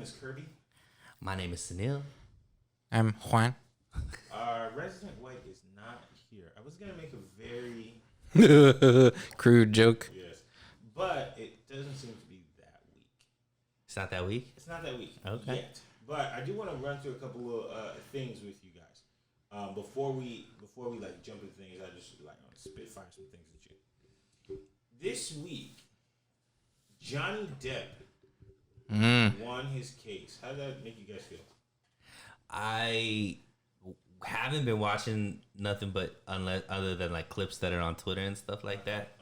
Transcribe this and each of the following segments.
name is Kirby. My name is Sunil. I'm Juan. Our resident white is not here. I was gonna make a very crude joke. yes, but it doesn't seem to be that weak. It's not that week? It's not that weak Okay. yet. But I do want to run through a couple of things with you guys. Before we like jump into things, I just like want to spitfire some things at you. This week, Johnny Depp won his case. How did that make you guys feel? I haven't been watching nothing but other than like clips that are on Twitter and stuff like that.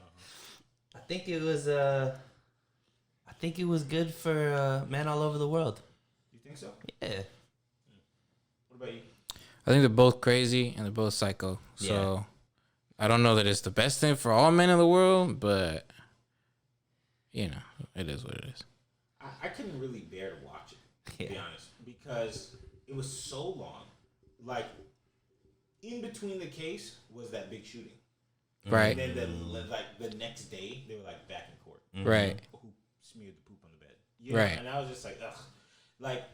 I think it was good for men all over the world. You think so? Yeah. What about you? I think they're both crazy and they're both psycho. So I don't know that it's the best thing for all men in the world, but you know, it is what it is. I couldn't really bear to watch it, to be honest, because it was so long. Like, in between the case was that big shooting. Right. And then the next day, they were like back in court. Right. Who smeared the poop on the bed. You know? Right. And I was just like, ugh. Like,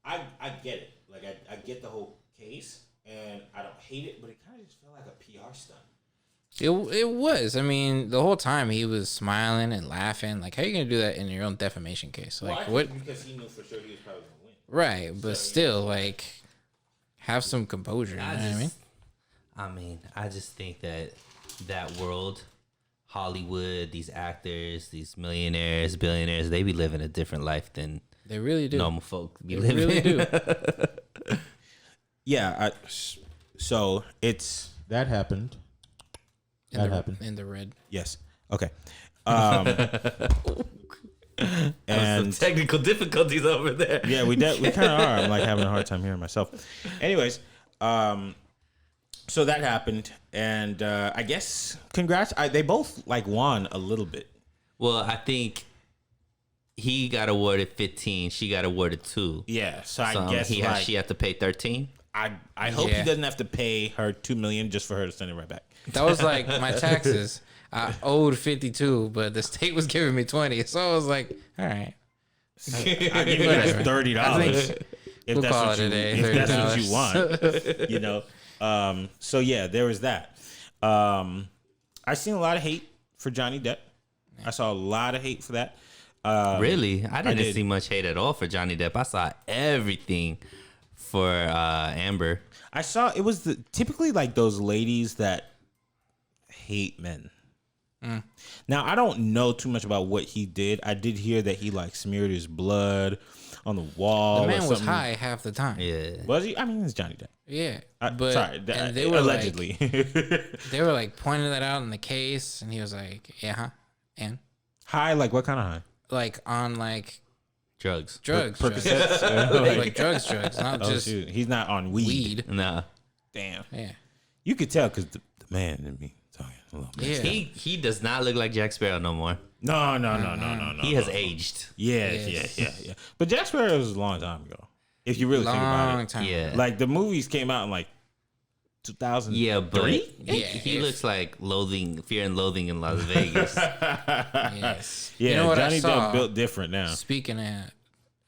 I get it. Like, I get the whole case, and I don't hate it, but it kind of just felt like a PR stunt. It was. I mean, the whole time he was smiling and laughing. Like, how are you gonna do that in your own defamation case? Like, well, what? Because he knew for sure he was probably gonna win. Right, but still, like, have some composure. You know what I mean? I just think that world, Hollywood, these actors, these millionaires, billionaires, they be living a different life than They really do. normal folk be They living. really do. Yeah. So it's that happened. That happened In the red. Yes. Okay. And some technical difficulties over there. Yeah, we kind of are. I'm like having a hard time hearing myself. Anyways, so that happened, and I guess congrats. They both like won a little bit. Well, I think he got awarded 15. She got awarded 2. Yeah. So I So guess she had to pay 13. I hope he doesn't have to pay her $2 million just for her to send it right back. That was like my taxes. I owed 52, but the state was giving me 20. So I was like, all right. I'll give you guys $30 if we'll that's call what it you a day, if that's what you $30. want. You know. So yeah, there was that. I seen a lot of hate for Johnny Depp. I saw a lot of hate for that. Really? I didn't did. see much hate at all for Johnny Depp. I saw everything for Amber. I saw it was typically like those ladies that hate men. Now I don't know too much about what he did. I did hear that he like smeared his blood on the wall. The man or was something. high half the time. Yeah. Was he? I mean, it's Johnny Depp. Yeah. Sorry, and they were allegedly. they were like pointing that out in the case, and he was like, yeah, huh? And High, like what kind of high? like on like Drugs. drugs. Percocets? like drugs, not Oh, just shoot. He's not on weed. Nah. Damn. Yeah. You could tell because the man in me talking a little bit. Yeah. He does not look like Jack Sparrow no more. No. He has aged. Yes. Yes. Yeah. But Jack Sparrow was a long time ago. If you really think about Long it. time. Yeah. Like the movies came out in like 2003. Yeah, but Yeah, he if- looks like Fear and Loathing in Las Vegas. Yes. Yeah, You know what Johnny I saw? Depp built different now. Speaking of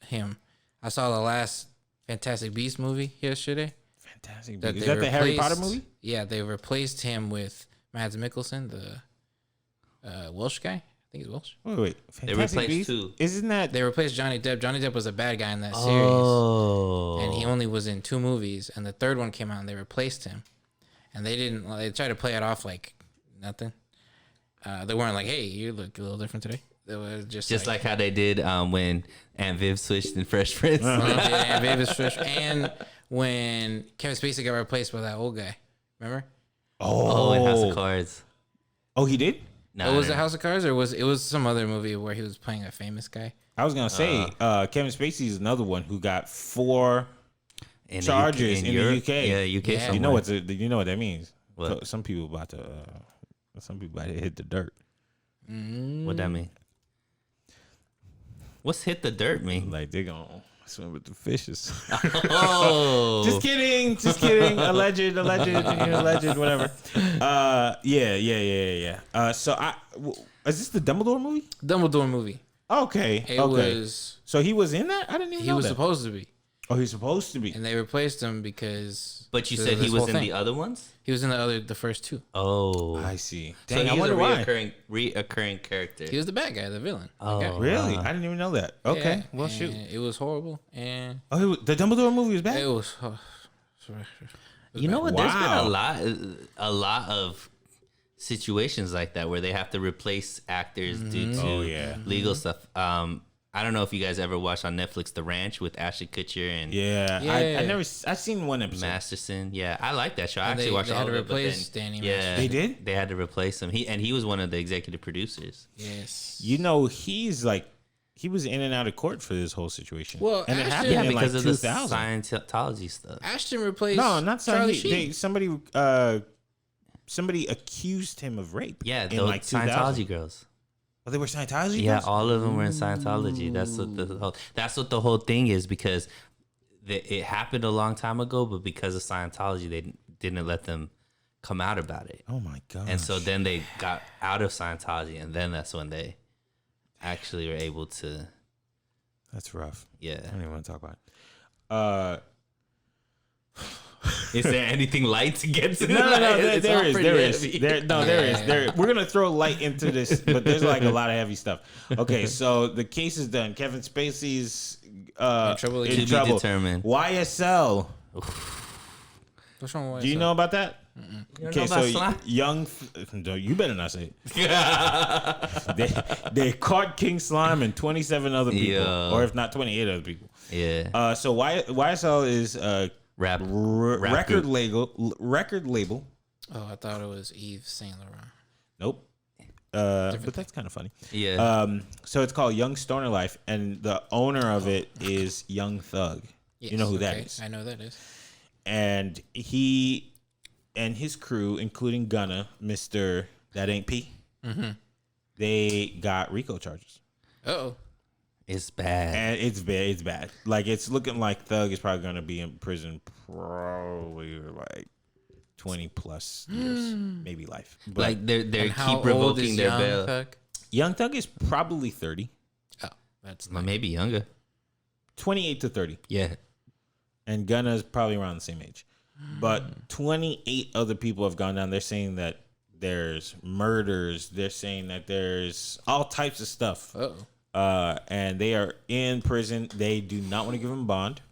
him, I saw the last Fantastic Beasts movie yesterday. Fantastic. That Is they that the Harry replaced- Potter movie? Yeah, they replaced him with Mads Mikkelsen, the Welsh guy. I think he's Welsh. Wait. They Fantastic replaced Beasts? two. Isn't that? They replaced Johnny Depp. Johnny Depp was a bad guy in that series. Oh. And he only was in 2 movies, and the third one came out and they replaced him. And they tried to play it off like nothing. They weren't like, hey, you look a little different today. They were just like how they did when Aunt Viv switched in Fresh Prince. when they did Aunt Viv is fresh, and when Kevin Spacey got replaced by that old guy. Remember? Oh, in House of Cards. Oh, he did? No, Was it House of Cards, or was it some other movie where he was playing a famous guy? I was going to say, Kevin Spacey is another one who got 4 in charges in the UK. Yeah, UK. Yeah. You know what that means? What? Some people about to hit the dirt. What that mean? What's hit the dirt mean? Like they're gonna swim with the fishes. Oh, Just kidding. Alleged, whatever. Yeah. So is this the Dumbledore movie? Dumbledore movie. Okay. It okay. was. So he was in that? I didn't even He know was that. supposed to be, Oh, he's supposed to be. and they replaced him because. But you of said he this was whole in thing. the other ones. He was in the first two. Oh, I see. so Dang, I he's a wonder why. reoccurring character. He was the bad guy, the villain. Oh, Okay. Really? wow. I didn't even know that. Okay. Yeah, Well, shoot. and it was horrible, and Oh, the Dumbledore movie was bad? it was. You know what? Wow. There's been a lot of situations like that where they have to replace actors due to legal stuff. I don't know if you guys ever watched on Netflix The Ranch with Ashton Kutcher and Yeah. Yeah. I've seen one episode. Masterson. Yeah, I like that show. I And actually watched they all had of to it. But replace then, Danny yeah, Masterson. They did? They had to replace him. He was one of the executive producers. Yes. You know, he's like, he was in and out of court for this whole situation. Well, and it Ashton- happened Yeah, in because like of 2000. the Scientology stuff. Ashton replaced. No, not Charlie Charlie Sheen. Somebody accused him of rape. Yeah, in the like 2000. Scientology girls. Oh, they were Scientology? Yeah, girls? all of them were in Scientology. That's what the whole thing is, because it happened a long time ago, but because of Scientology, they didn't let them come out about it. Oh my god! And so then they got out of Scientology, and then that's when they actually were able to. That's rough. Yeah. I don't even want to talk about it. Is there anything light to get to? No. It's all pretty There is. heavy. There is. We're gonna throw light into this, but there's like a lot of heavy stuff. Okay, so the case is done. Kevin Spacey's In trouble again. To in be trouble. determined. YSL. What's wrong with Do you YSL? know about that? You Okay, don't know so about slime? young. No, you better not say it. They caught King Slime and 27 other people, Yo. or if not 28 other people. Yeah. So YSL is Rap record group. label. Oh, I thought it was Yves Saint Laurent. Nope. But that's kind of funny. Yeah. So it's called Young Stoner Life, and the owner of it is Young Thug. You know who that is. I know who that is. And he and his crew, including Gunna, Mr. That Ain't P, they got RICO charges. Oh, It's bad. And it's bad. It's bad. Like, it's looking like Thug is probably going to be in prison probably like 20 plus years, maybe life. But Like they and how keep old revoking is their Young bail. Thug? Young Thug is probably 30, Oh, that's Well, maybe younger. 28 to 30. Yeah. And Gunna is probably around the same age. But 28 other people have gone down. They're saying that there's murders. They're saying that there's all types of stuff. Oh, And they are in prison. They do not want to give him bond.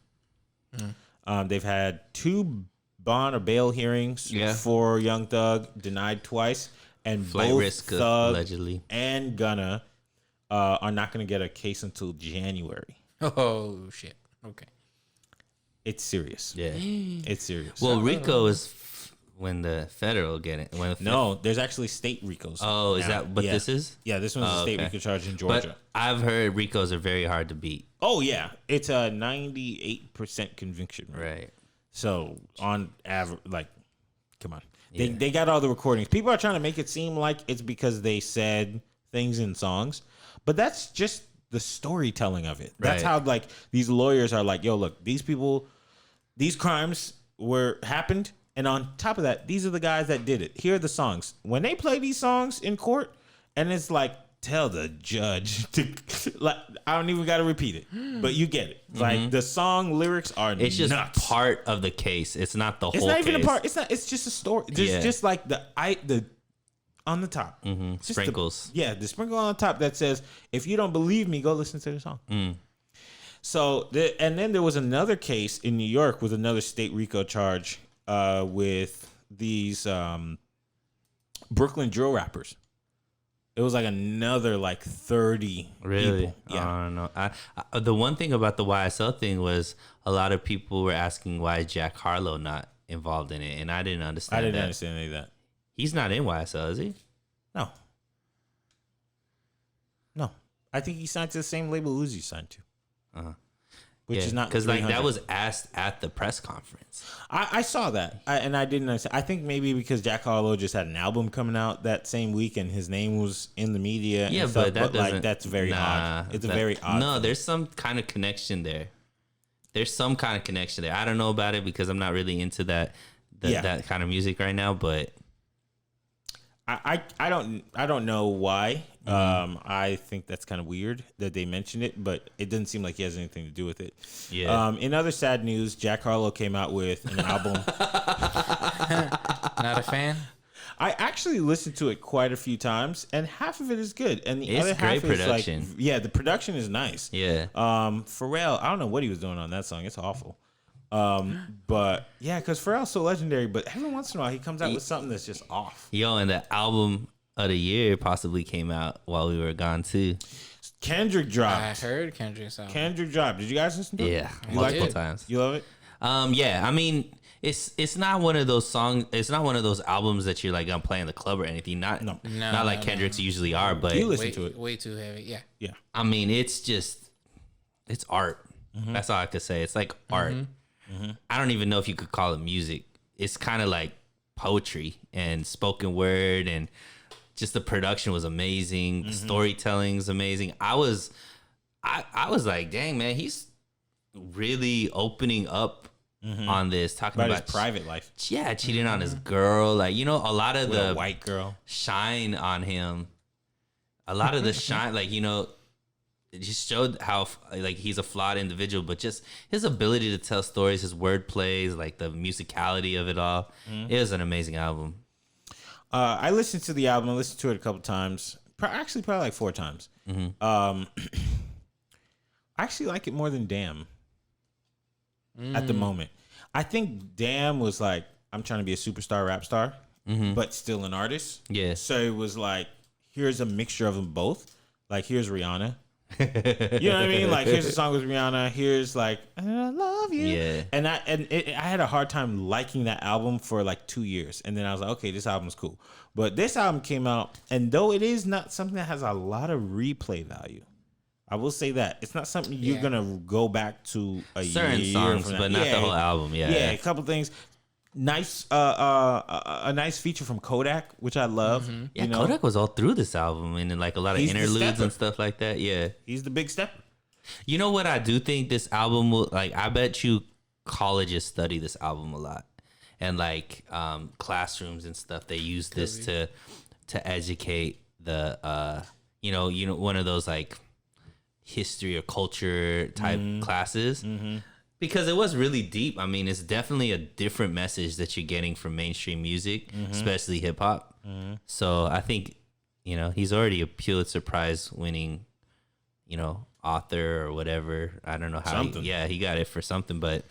They've had 2 bond or bail hearings for Young Thug, denied twice. And Flight both risk, Thug allegedly. and Gunna are not going to get a case until January. oh shit. Okay. It's serious. Yeah. It's serious. Well, RICO is when the federal get it. When no, there's actually state RICOs. Oh, is now. that what Yeah. this is? Yeah, this one's a state okay. RICO charge in Georgia. But I've heard RICOs are very hard to beat. Oh yeah, it's a 98% conviction rate. Right. So on average, like, come on, Yeah. they got all the recordings. People are trying to make it seem like it's because they said things in songs, but that's just the storytelling of it. That's Right. how like these lawyers are like, yo, look, these people, these crimes happened, and on top of that, these are the guys that did it. Here are the songs. When they play these songs in court, and it's like, tell the judge to, like, I don't even got to repeat it, but you get it. Like the song lyrics are It's just nuts. part of the case. It's not the It's whole not even case. a part. It's not. It's just a story. There's Yeah. just like the on the top. Just the- Sprinkles. the sprinkle on the top that says, "If you don't believe me, go listen to the song." So, and then there was another case in New York with another state RICO charge with these Brooklyn drill rappers. It was like another like 30 Really? people. Yeah. I don't know. I, the one thing about the YSL thing was a lot of people were asking why is Jack Harlow not involved in it, and I didn't understand. I didn't that. understand any of that. He's not in YSL, is he? No. No. I think he signed to the same label Uzi signed to. Which is not because like 300. that was asked at the press conference. I saw that, and I didn't understand. I think maybe because Jack Harlow just had an album coming out that same week, and his name was in the media. Yeah, and stuff, but that doesn't. like that's very odd. It's a very odd. No, thing. there's some kind of connection there. There's some kind of connection there. I don't know about it because I'm not really into that kind of music right now. But I don't know why. I think that's kind of weird that they mentioned it, but it doesn't seem like he has anything to do with it. Yeah. In other sad news, Jack Harlow came out with an album. Not a fan. I actually listened to it quite a few times, and half of it is good, and the It's other great half is production. like, yeah, the production is nice. Yeah. Pharrell, I don't know what he was doing on that song. It's awful. But yeah, because Pharrell's so legendary, but every once in a while he comes out with something that's just off. Yo, and the album of the year possibly came out while we were gone too. Kendrick dropped. I heard Kendrick's album. Kendrick dropped. Did you guys listen to it? Yeah, You like multiple it? times. You love it? Yeah, I mean, it's not one of those songs. It's not one of those albums that you're like gonna play in the club or anything. Not like Kendrick's usually are, but You listen to it. Way too heavy. Yeah. Yeah. I mean, it's art. That's all I could say. It's like art. I don't even know if you could call it music. It's kind of like poetry and spoken word, and just the production was amazing. The storytelling's amazing. I was like, dang man, he's really opening up on this, talking about his private life. Yeah, cheating on his girl. Like, you know, a lot of With the a white girl. shine on him. A lot of the shine, like, you know, it just showed how like he's a flawed individual, but just his ability to tell stories, his word plays, like the musicality of it all. It was an amazing album. I listened to the album. I listened to it a couple times. Actually, probably like 4 times. I actually like it more than Damn at the moment. I think Damn was like, I'm trying to be a superstar rap star, but still an artist. Yeah. So it was like, here's a mixture of them both. Like, here's Rihanna. You know what I mean? Like, here's a song with Rihanna. Here's like, I love you. Yeah. And I had a hard time liking that album for like 2 years, and then I was like, okay, this album's cool. But this album came out, and though it is not something that has a lot of replay value, I will say that it's not something you're gonna go back to a Certain year songs, from now. but not the whole album. Yeah. Yeah, a couple things. Nice, a nice feature from Kodak, which I love. Yeah, you know? Kodak was all through this album and like a lot of He's the interludes stepper. and stuff like that. Yeah. He's the big step. You know what I do think this album will like? I bet you colleges study this album a lot, and like classrooms and stuff. They use this to educate the you know one of those like history or culture type classes. Because it was really deep. I mean, it's definitely a different message that you're getting from mainstream music, especially hip hop. So I think, you know, he's already a Pulitzer Prize winning, you know, author or whatever. I don't know how. He got it for something, but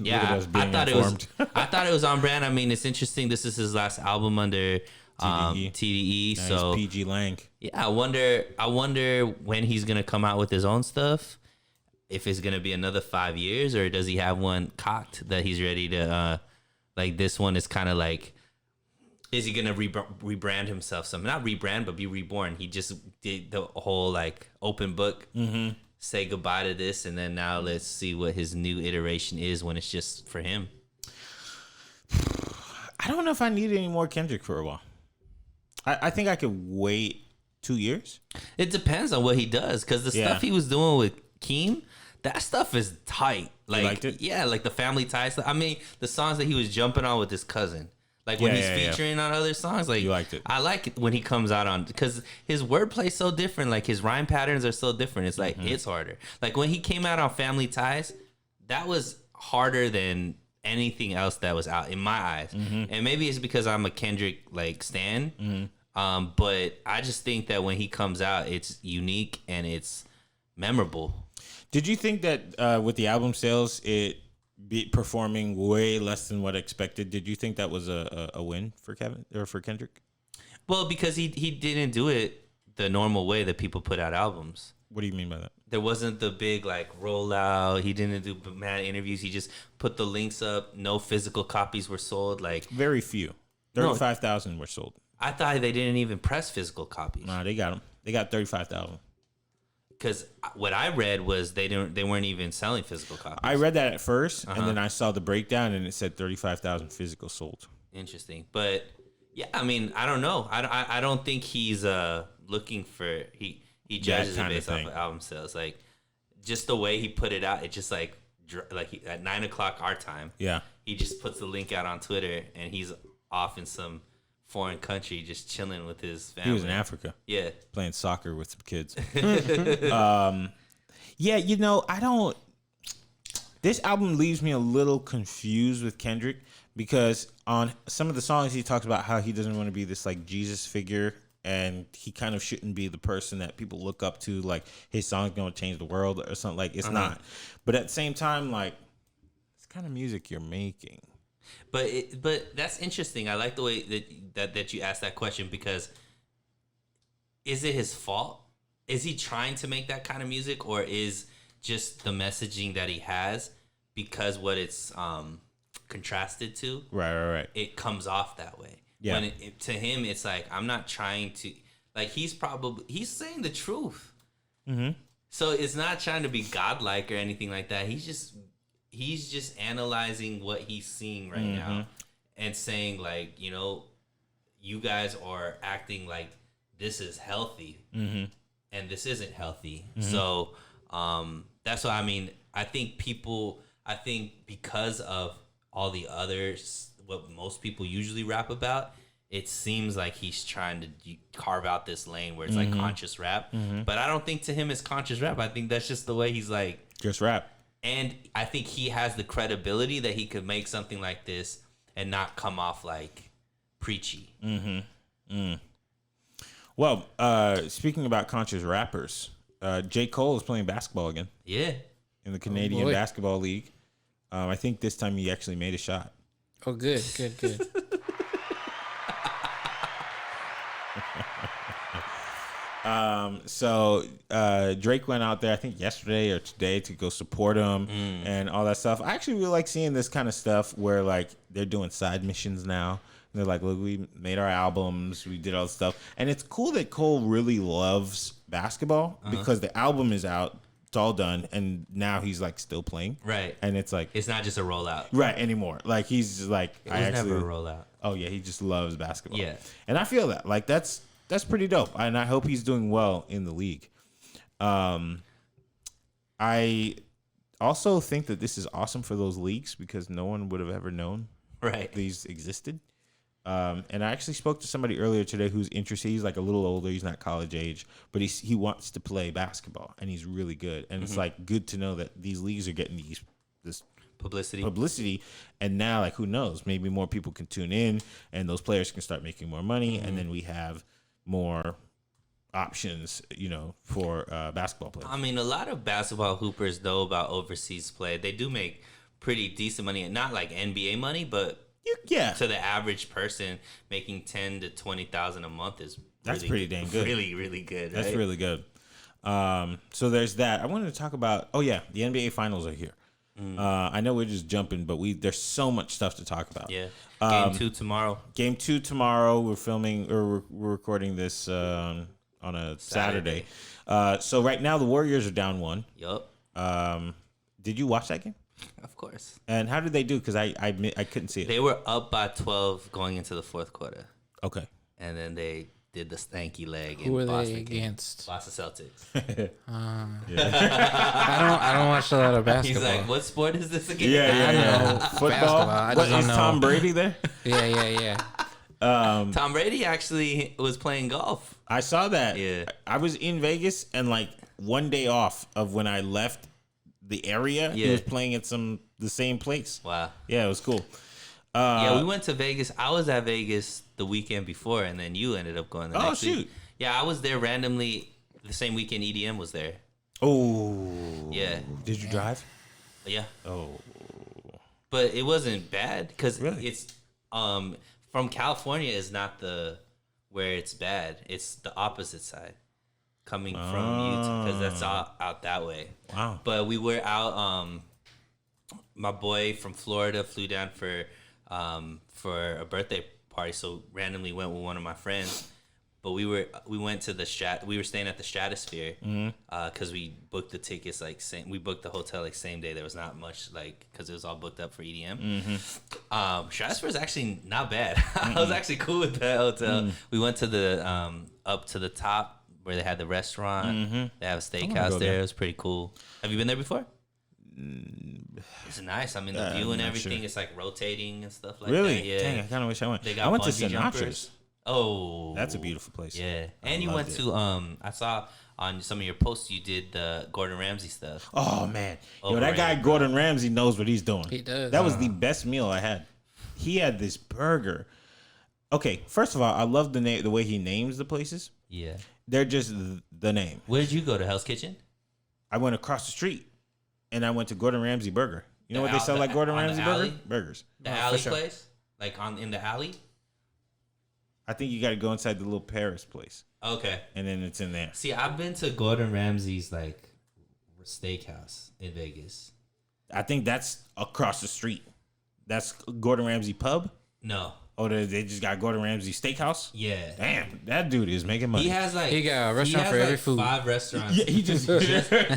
yeah, I thought informed. I thought it was on brand. I mean, it's interesting. This is his last album under TDE. Nice So PG Lang. yeah, I wonder when he's gonna come out with his own stuff. If it's gonna be another 5 years, or does he have one cocked that he's ready to like this one is kind of like, is he gonna rebrand himself? Something, not rebrand, but be reborn. He just did the whole like open book, say goodbye to this, and then now let's see what his new iteration is when it's just for him. I don't know if I need any more Kendrick for a while. I think I could wait 2 years. It depends on what he does, because the stuff he was doing with Keem, that stuff is tight. Like, you liked it? Yeah, like the family ties. I mean, the songs that he was jumping on with his cousin. Like when he's featuring on other songs, like you liked it. I like it when he comes out on, because his wordplay is so different. Like his rhyme patterns are so different. It's like it's harder. Like when he came out on Family Ties, that was harder than anything else that was out in my eyes. And maybe it's because I'm a Kendrick like stan. But I just think that when he comes out, it's unique and it's memorable. Did you think that with the album sales, it be performing way less than what expected? Did you think that was a win for Kevin or for Kendrick? Well, because he didn't do it the normal way that people put out albums. What do you mean by that? There wasn't the big like rollout. He didn't do mad interviews. He just put the links up. No physical copies were sold. Like Very few. 35,000 were sold. I thought they didn't even press physical copies. Nah, they got them. They got 35,000. Because what I read was they weren't even selling physical copies. I read that at first, and then I saw the breakdown, and it said 35,000 physical sold. Interesting, but yeah, I mean, I don't know. I don't think he's looking for he judges it based off of album sales. Like just the way he put it out, it just like at 9 o'clock our time. Yeah, he just puts the link out on Twitter, and he's off in some foreign country, just chilling with his family. He was in Africa. Yeah. Playing soccer with some kids. Yeah, I don't. This album leaves me a little confused with Kendrick because on some of the songs he talks about how he doesn't want to be this like Jesus figure and he kind of shouldn't be the person that people look up to, like his song's going to change the world or something. Like it's not. But at the same time, like it's kind of music you're making. But that's interesting. I like the way that you asked that question because is it his fault? Is he trying to make that kind of music, or is just the messaging that he has because what it's contrasted to? Right. It comes off that way. Yeah. When to him, it's like I'm not trying to like he's saying the truth. Mm-hmm. So it's not trying to be godlike or anything like that. He's just analyzing what he's seeing right now and saying like, you guys are acting like this is healthy and this isn't healthy. So that's what I mean. I think because of all the others, what most people usually rap about, it seems like he's trying to carve out this lane where it's like conscious rap. But I don't think to him it's conscious rap. I think that's just the way he's like. Just rap. And I think he has the credibility that he could make something like this and not come off like preachy. Well, speaking about conscious rappers, J. Cole is playing basketball again. Yeah. In the Canadian Basketball League. I think this time he actually made a shot. Oh, good. So Drake went out there, I think yesterday or today, to go support him and all that stuff. I actually really like seeing this kind of stuff where like they're doing side missions now. They're like, look, we made our albums, we did all this stuff. And it's cool that Cole really loves basketball because the album is out, it's all done, and now he's like still playing. Right. And it's like it's not just a rollout. Right, anymore. Like he's just like it was never a rollout. Oh yeah, he just loves basketball. Yeah. And I feel that. Like that's pretty dope. And I hope he's doing well in the league. I also think that this is awesome for those leagues because no one would have ever known these existed. And I actually spoke to somebody earlier today who's interested. He's like a little older. He's not college age, but he wants to play basketball and he's really good. And it's like good to know that these leagues are getting this publicity. And now, like, who knows? Maybe more people can tune in and those players can start making more money. And then we have more options, for basketball players. I mean, a lot of basketball hoopers know about overseas play. They do make pretty decent money, not like NBA money, but to the average person, making $10,000 to $20,000 a month is that's pretty dang good. Really, really good. That's right? really good. So there's that. I wanted to talk about. Oh yeah, the NBA finals are here. I know we're just jumping, but there's so much stuff to talk about. Yeah. Game 2 tomorrow. Game 2 tomorrow. We're filming or we're recording this on a Saturday. So right now the Warriors are down 1. Yup. Did you watch that game? Of course. And how did they do? Because I couldn't see it. They were up by 12 going into the fourth quarter. Okay. And then they did the stanky leg. Who were Boston they against? Boston Celtics. I don't watch a lot of basketball. He's like, what sport is this again? Yeah. Football. I just don't Is know. Tom Brady there? Yeah. Tom Brady actually was playing golf. I saw that. Yeah. I was in Vegas and like one day off of when I left the area, he was playing at the same place. Wow. Yeah, it was cool. Yeah, we went to Vegas. I was at Vegas the weekend before, and then you ended up going the next week. Yeah, I was there randomly the same weekend EDM was there. Oh. Yeah. Did you drive? Yeah. Oh. But it wasn't bad because Really? it's from California is not where it's bad. It's the opposite side. Coming from Utah, because that's out that way. Wow. But we were out. My boy from Florida flew down for a birthday party, so randomly went with one of my friends. But we went to we were staying at the Stratosphere because we booked the tickets we booked the hotel same day. There was not much because it was all booked up for EDM. Stratosphere is actually not bad. I was actually cool with that hotel. We went to the up to the top where they had the restaurant. They have a steakhouse there. It was pretty cool. Have you been there before? It's nice. I mean, the view and everything. Sure. It's like rotating and stuff like really? that. Yeah. Dang, I kind of wish I went. They got I went to bungee Sinatra's. jumpers. Oh, That's a beautiful place. Yeah, and you went to I saw on some of your posts you did the Gordon Ramsay stuff. Oh man, yo, that Overrated, guy bro. Gordon Ramsay knows what he's doing. He does. That was the best meal I had. He had this burger. Okay, first of all, I love the name, the way he names the places. Yeah. They're just the name. Where did you go to? Hell's Kitchen? I went across the street, and I went to Gordon Ramsay Burger. You know what they sell like Gordon on the Ramsay alley? burgers? The Oh, alley for sure. place? Like in the alley? I think you got to go inside the little Paris place, Okay. and then it's in there. See, I've been to Gordon Ramsay's like steakhouse in Vegas. I think that's across the street. That's Gordon Ramsay Pub. No. Oh, they just got Gordon Ramsay Steakhouse. Yeah. Damn, that dude is making money. He has like He got a restaurant has, for every like, food. 5 restaurants. Yeah, he just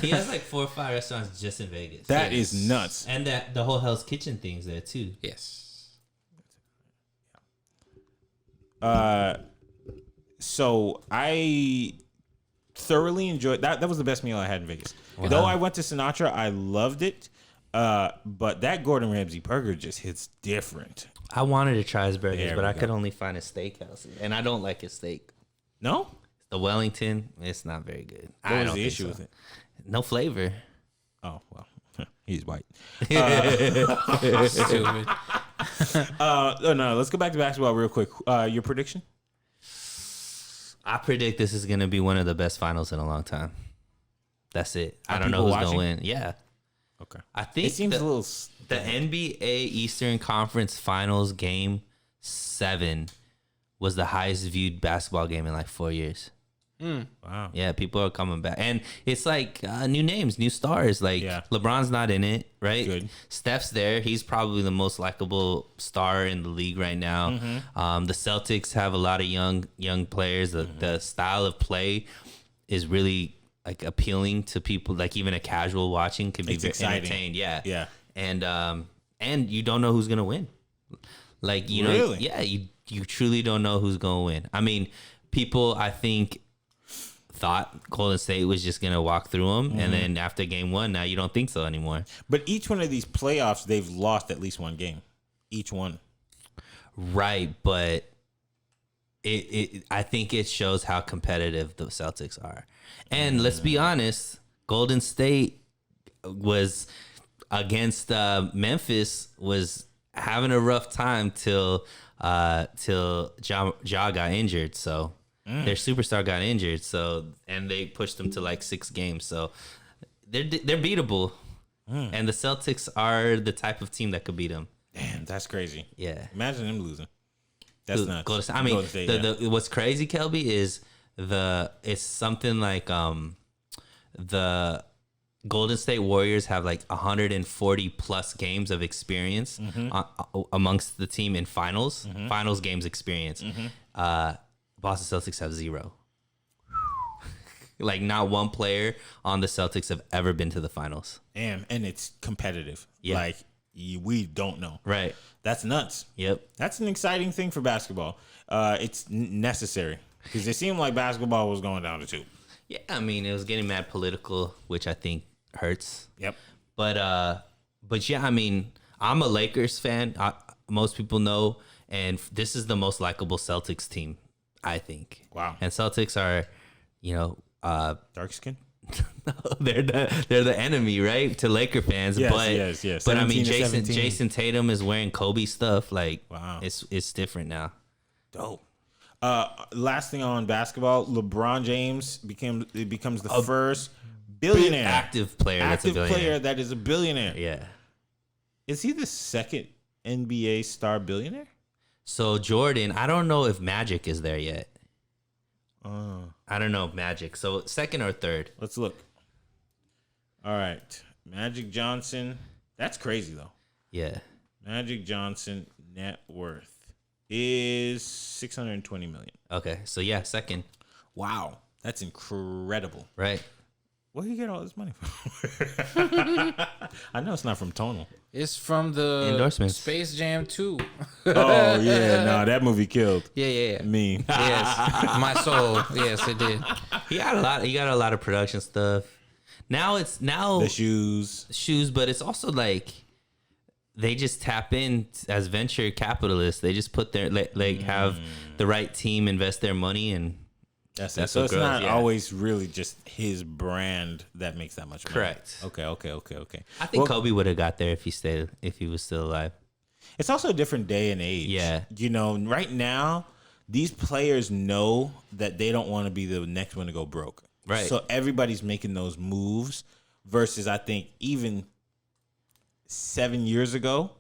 He has like 4 or 5 restaurants just in Vegas. that is nuts. And that the whole Hell's Kitchen thing's there too. Yes. So I thoroughly enjoyed that. That was the best meal I had in Vegas. Though I went to Sinatra, I loved it. But that Gordon Ramsay burger just hits different. I wanted to try his burgers, There but we I go. could only find a steakhouse, and I don't like his steak. No? The Wellington, it's not very good. What I was don't the think issue so. with it? No flavor. Oh, well, he's white. Stupid. No, let's go back to basketball real quick. Your prediction? I predict this is going to be one of the best finals in a long time. That's it. I Are don't know people who's going to watching? win. Yeah. Okay. I think It seems the, a little... the NBA Eastern Conference Finals game 7 was the highest viewed basketball game in like 4 years. Wow. Yeah, people are coming back. And it's like new names, new stars. Like Yeah. LeBron's not in it, right? Good. Steph's there. He's probably the most likable star in the league right now. Mm-hmm. The Celtics have a lot of young players. The style of play is really like appealing to people. Like even a casual watching can be It's very exciting. entertained. Yeah. Yeah. And you don't know who's gonna win. Like you know, Really? yeah, you truly don't know who's gonna win. I mean, people I think thought Golden State was just gonna walk through them, and then after game 1, now you don't think so anymore. But each one of these playoffs, they've lost at least one game. Each one. Right, but I think it shows how competitive the Celtics are. And let's be honest, Golden State was against Memphis was having a rough time till Ja got injured. So their superstar got injured. So and they pushed them to like 6 games. So they're beatable. And the Celtics are the type of team that could beat them. Damn, that's crazy. Yeah. Imagine them losing. That's nuts. Golden State. I mean, Golden State, yeah. the what's crazy, Kelby, is it's something like the Golden State Warriors have like 140 plus games of experience amongst the team in finals games experience. Boston Celtics have 0. Like not one player on the Celtics have ever been to the finals. Damn, and it's competitive. Yeah. Like we don't know. Right. That's nuts. Yep. That's an exciting thing for basketball. It's necessary because it seemed like basketball was going down the tube. Yeah, I mean, it was getting mad political, which I think hurts. Yep. But yeah, I mean, I'm a Lakers fan. Most people know, and this is the most likable Celtics team, I think. Wow. And Celtics are, Dark skin. no, they're the enemy, right, to Laker fans. Yes, but yes. But I mean, 17 to 17. Jason Tatum is wearing Kobe stuff. Like, Wow. it's different now. Dope. Last thing on basketball, LeBron James becomes the first billionaire Active player that's a billionaire. player that is a billionaire. Yeah. Is he the second NBA star billionaire? So Jordan, I don't know if Magic is there yet. Oh. I don't know if Magic. So second or third. Let's look. All right. Magic Johnson. That's crazy, though. Yeah. Magic Johnson net worth is $620 million. Okay. So yeah, second. Wow. That's incredible. Right. Where do you get all this money from? I know it's not from Tonal. It's from the Endorsements. Space Jam 2. Oh, yeah. No, that movie killed Yeah. me. Yes. My soul. Yes, it did. He got a lot of production stuff. Now The shoes. shoes, but it's also like they just tap in as venture capitalists. They just put their have the right team invest their money, and that's it. So it's not always really just his brand that makes that much money. Correct. Okay. I think Kobe would have got there if he was still alive. It's also a different day and age. Yeah. You know, right now, these players know that they don't want to be the next one to go broke. Right. So everybody's making those moves versus I think even 7 years ago,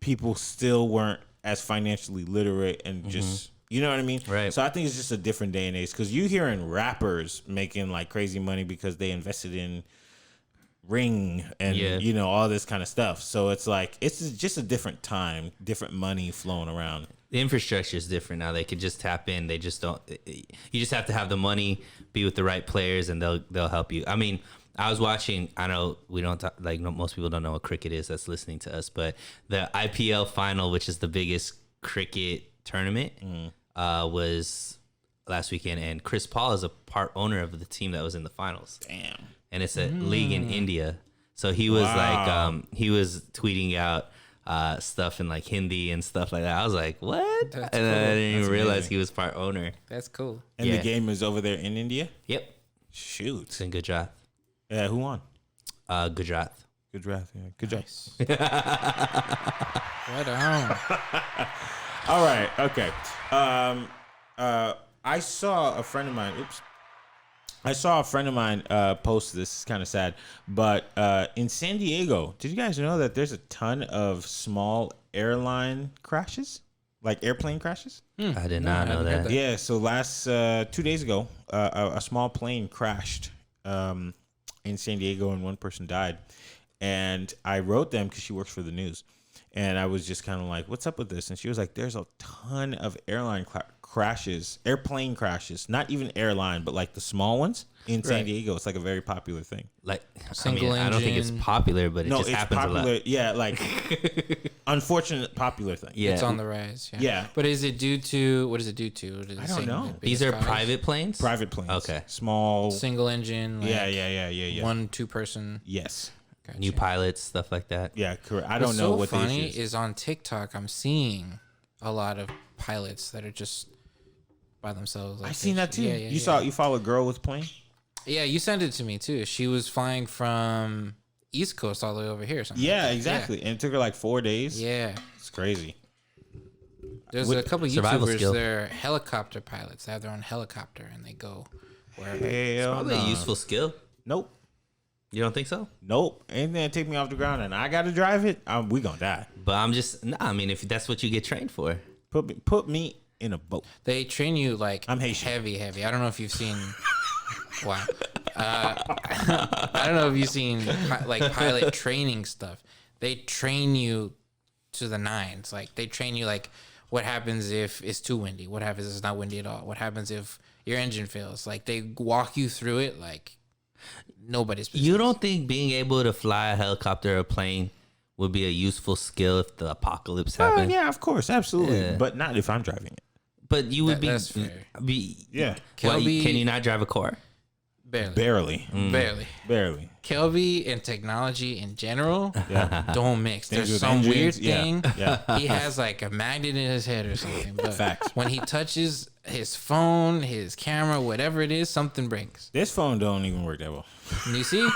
people still weren't as financially literate and just, you know what I mean? Right. So I think it's just a different day and age because you hearing rappers making like crazy money because they invested in Ring and you know all this kind of stuff. So it's like it's just a different time, different money flowing around. The infrastructure is different now. They can just tap in. They just don't. You just have to have the money, be with the right players, and they'll help you. I mean, I was watching. I know we don't talk, like most people don't know what cricket is. That's listening to us, but the IPL final, which is the biggest cricket tournament, was last weekend, and Chris Paul is a part owner of the team that was in the finals. Damn. And it's a league in India. So he was he was tweeting out stuff in like Hindi and stuff like that. I was like, what? That's and cool. I didn't even realize amazing. he was part owner. That's cool. And the game is over there in India? Yep. Shoot. It's in Gujarat. Yeah, who won? Gujarat. Good draft. Yeah. Good job. Right on. All right. Okay. I saw a friend of mine. I saw a friend of mine post this. It's kind of sad, but in San Diego, did you guys know that there's a ton of small airline crashes, like airplane crashes? I did not know that. Yeah. So last 2 days ago, a small plane crashed in San Diego, and one person died. And I wrote them because she works for the news, and I was just kind of like, "What's up with this?" And she was like, "There's a ton of airplane crashes, not even airline, but like the small ones in San Diego. It's like a very popular thing. Like, Single I don't think it's engine. popular, but it just happens popular. a lot. Yeah, like unfortunate popular thing. Yeah. It's on the rise. Yeah. But is it due to what is it due to? What does it I don't say? know. The biggest These are cause? private planes? Private planes. Okay. Small. Single engine. Like Yeah. 1-2 person. Yes. Gotcha. New pilots, stuff like that. Yeah, correct. I What's don't know so what the funny issue is. is on TikTok. I'm seeing a lot of pilots that are just by themselves. Like I seen that too. Yeah, You follow a girl with a plane? Yeah, you sent it to me too. She was flying from East Coast all the way over here. Or something Yeah, like that. exactly. And it took her like 4 days. Yeah. It's crazy. There's a couple survival YouTubers. skill. They're helicopter pilots. They have their own helicopter and they go wherever. Hell Probably a no. useful skill. Nope. You don't think so? Nope. Anything that take me off the ground and I got to drive it, we gonna die. But I'm just, I mean, if that's what you get trained for. Put me in a boat. They train you like I'm Haitian. heavy. I don't know if you've seen. Wow. I don't know if you've seen like pilot training stuff. They train you to the nines. Like they train you like what happens if it's too windy. What happens if it's not windy at all. What happens if your engine fails. Like they walk you through it like nobody's business. You don't think being able to fly a helicopter or a plane would be a useful skill if the apocalypse happened? Yeah, of course, absolutely. Yeah. But not if I'm driving it. But you would That's fair. Yeah. What, Kelby- can you not drive a car? Barely. Barely. Kelby and technology in general Yeah. don't mix. Things There's with some weird engines, yeah, thing. yeah. He has like a magnet in his head or something. But Facts. when he touches his phone, his camera, whatever it is, something breaks. This phone don't even work that well. And you see what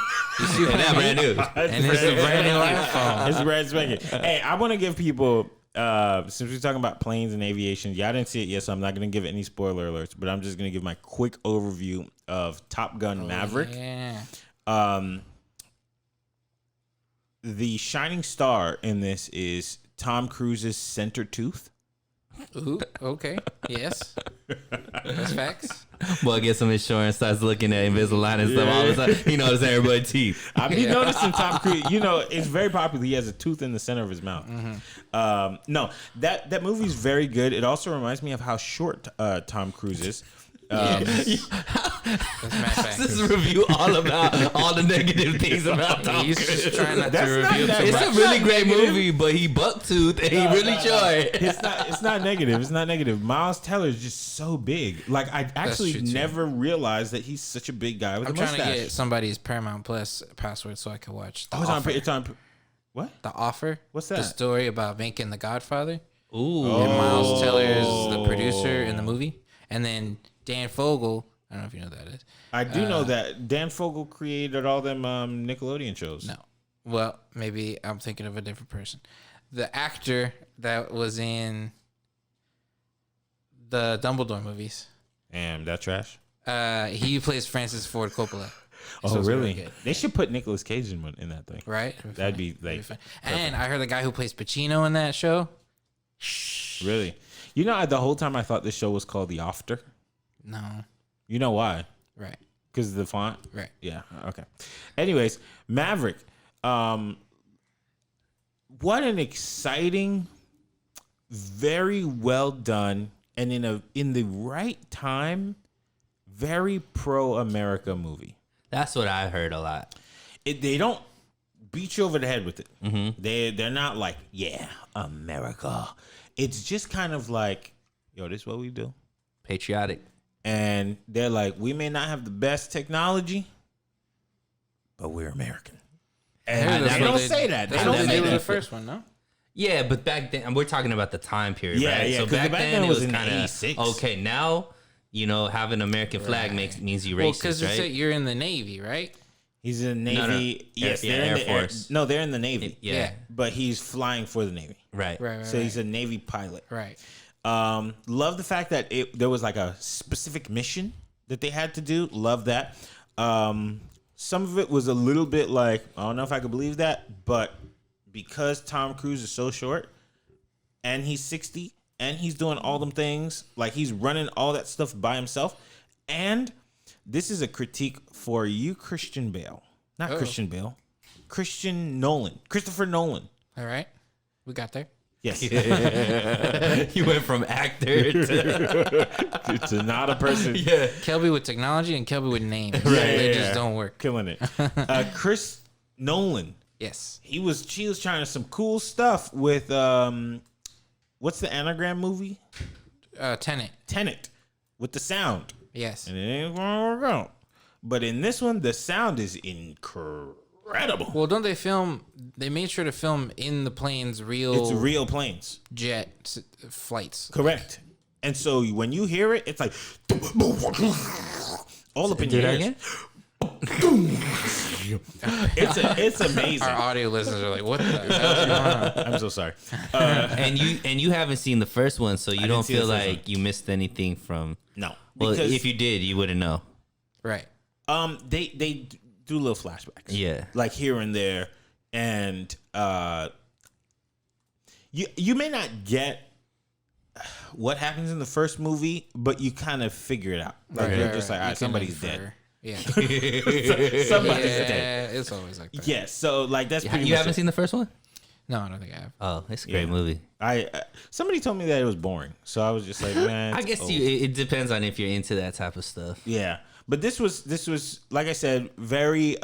Yeah, I mean? brand new. And it's a brand new iPhone. It's brand spanking. Hey, I want to give people, since we're talking about planes and aviation, y'all didn't see it yet, so I'm not going to give any spoiler alerts, but I'm just going to give my quick overview of Top Gun Maverick. Yeah. The shining star in this is Tom Cruise's center tooth. Ooh, okay. Yes. That's facts. Boy, get some insurance, starts looking at Invisalign and stuff. All of a sudden, he notices everybody's teeth. I've been noticing Tom Cruise. You know, it's very popular. He has a tooth in the center of his mouth. No, that movie's very good. It also reminds me of how short Tom Cruise is. That's mad facts. This is a review all about all the negative things about Tom He's Cruise. just trying not to That's not reveal that- too It's much. a really not great negative. movie, but he buck-toothed and he really short. It's not negative. It's not negative. Miles Teller is just so big. Like I actually true, too. never realized that he's such a big guy with I'm a trying mustache. to get somebody's Paramount Plus password so I can watch. The Oh, Offer. it's on. What? The Offer. What's that? The story about making The Godfather. Ooh. And Miles Teller is the producer in the movie. And then Dan Fogel, I don't know if you know who that is. I do know that Dan Fogel created all them Nickelodeon shows. No. Well, maybe I'm thinking of a different person. The actor that was in the Dumbledore movies. Damn, that trash. He plays Francis Ford Coppola. Oh, really? They should put Nicolas Cage in that thing. Right? That'd be like. And I heard the guy who plays Pacino in that show. Really? You know, the whole time I thought this show was called The Ofter. No. You know why? Right. Because of the font? Right. Yeah. Okay. Anyways, Maverick. What an exciting, very well done, and in the right time, very pro-America movie. That's what I heard a lot. They don't beat you over the head with it. Mm-hmm. They're not like, yeah, America. It's just kind of like, yo, this is what we do. Patriotic. And they're like, we may not have the best technology, but we're American. And they don't say that. They don't say the that. first one, no? Yeah, but back then, we're talking about the time period, Yeah, right? yeah, So 'cause back then it was in kind of 86. okay. Now, having an American flag means you Well, racist, because right? you're in the Navy, right? He's in the Navy. No. Yes, Yeah, they're in Air the Force. No, they're in the Navy. Yeah. But he's flying for the Navy. Right. Right. So he's a Navy pilot. Right. Love the fact that there was like a specific mission that they had to do. Love that. Some of it was a little bit like, I don't know if I could believe that, but because Tom Cruise is so short and he's 60 and he's doing all them things, like he's running all that stuff by himself. And this is a critique for you, Christian Bale. Not Christian Bale. Christopher Nolan. All right. We got there. Yes. You went from actor to To not a person. yeah. Kelby with technology and Kelby with names. Right, They yeah. just don't work. Killing it. Chris Nolan. Yes. She was trying some cool stuff with what's the anagram movie? Tenet. Tenet, with the sound. Yes. And it ain't gonna work out. But in this one, the sound is incredible. Well, don't they film? They made sure to film in the plane's It's real real planes. jet flights. Correct. And so when you hear it, it's like all up in Do your that ears. again? It's amazing. Our audio listeners are like, "What the hell is going on?" I'm so sorry. And you haven't seen the first one, so you don't see the feel first like you missed anything from. No. Well, Because if you did, you wouldn't know. Right. they do little flashbacks. Yeah. Like here and there. And you may not get what happens in the first movie, but you kind of figure it out. Like you're just like, all right, You can somebody's infer. dead. Yeah. Somebody's Yeah, dead. it's always like that. Yes. So like that's pretty You much haven't it. seen the first one? No, I don't think I have. Oh, it's a great Yeah. movie. Somebody told me that it was boring, so I was just like, man. I it's guess old. it depends on if you're into that type of stuff. Yeah, but this was like I said, very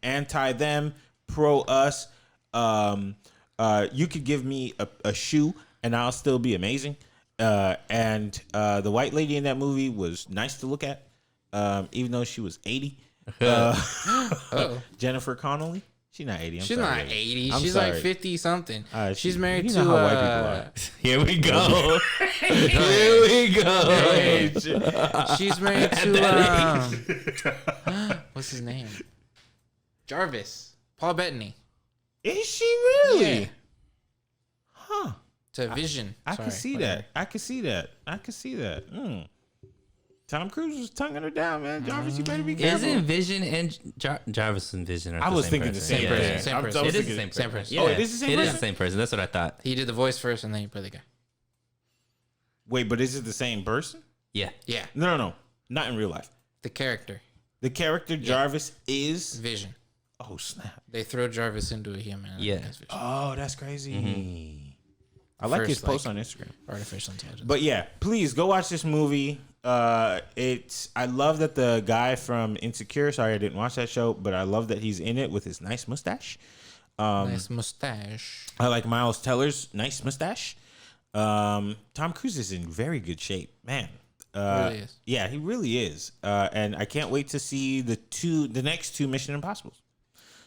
anti them, pro us. You could give me a shoe and I'll still be amazing. And the white lady in that movie was nice to look at, even though she was 80. Jennifer Connelly. She's not 80. She's not 80. I'm She's sorry. like 50 something. She's married you to know how white people are. Here we go. Here we go. She's married to what's his name? Jarvis. Paul Bettany. Is she really? Yeah. Huh. To Vision. I Sorry, can see whatever. that. I can see that. I can see that. Tom Cruise was tonguing her down, man. Jarvis, you better be careful. Isn't Vision and Jarvis and Vision are I the was same thinking person? the same Yeah, person. yeah. Same I person. was It is the thinking- same Same person. person. Yeah, Oh, it is the same It is person? the same person. That's what I thought. He did the voice first and then he played the guy. Wait, but is it the same person? Yeah. Yeah. No. Not in real life. The character. The character Jarvis is. Vision. Oh, snap. They throw Jarvis into a human. and Yeah. that's Vision. Oh, that's crazy. I like his First, post like- on Instagram. Artificial intelligence. But yeah, please go watch this movie. I love that the guy from Insecure, sorry I didn't watch that show, but I love that he's in it with his nice mustache. Nice mustache. I like Miles Teller's nice mustache. Tom Cruise is in very good shape, man. Really is. Yeah, he really is. And I can't wait to see the next two Mission Impossibles.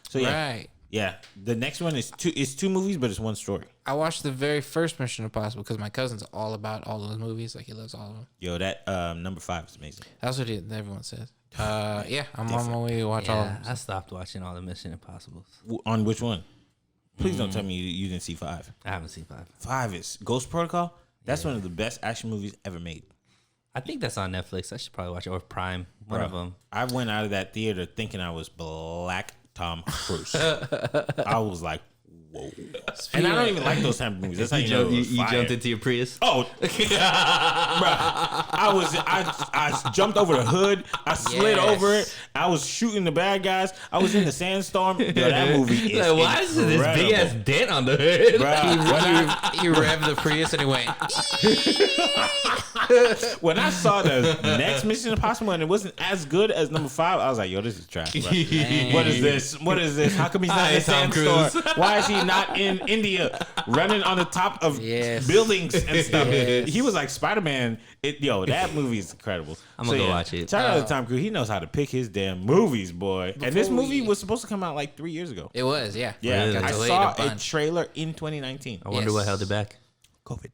So yeah, Right. Yeah, the next one is two movies, but it's one story. I watched the very first Mission Impossible because my cousin's all about all those movies. Like he loves all of them. Yo, that number 5 is amazing. That's what everyone says. Yeah, I'm on my way to watch all of them. I stopped watching all the Mission Impossibles. On which one? Please don't tell me you didn't see 5. I haven't seen 5. 5 is Ghost Protocol. That's one of the best action movies ever made. I think that's on Netflix. I should probably watch it, or Prime. One of them. I went out of that theater thinking I was Black Tom Cruise. I was like, whoa. And I don't even like those type of movies. That's how you know you fire. jumped into your Prius. Oh, bruh. I jumped over the hood. I slid over it. I was shooting the bad guys. I was in the sandstorm. Yo, that movie is Like, why is there this big ass incredible. dent on the hood? He revved the Prius and he went. When I saw the next Mission Impossible and it wasn't as good as number 5, I was like, yo, this is trash, bro. What is this? What is this? How come he's not in a Tom sandstorm? Why is he not in India running on the top of buildings and stuff? Yes. He was like Spider-Man. Yo, that movie is incredible. I'm gonna go watch it. Shout out to Tom Cruise. He knows how to pick his damn movies, boy. And this movie was supposed to come out like 3 years ago. It was, yeah. Yeah, Really? I Delayed saw a a bunch. trailer in 2019. I wonder what held it back. COVID.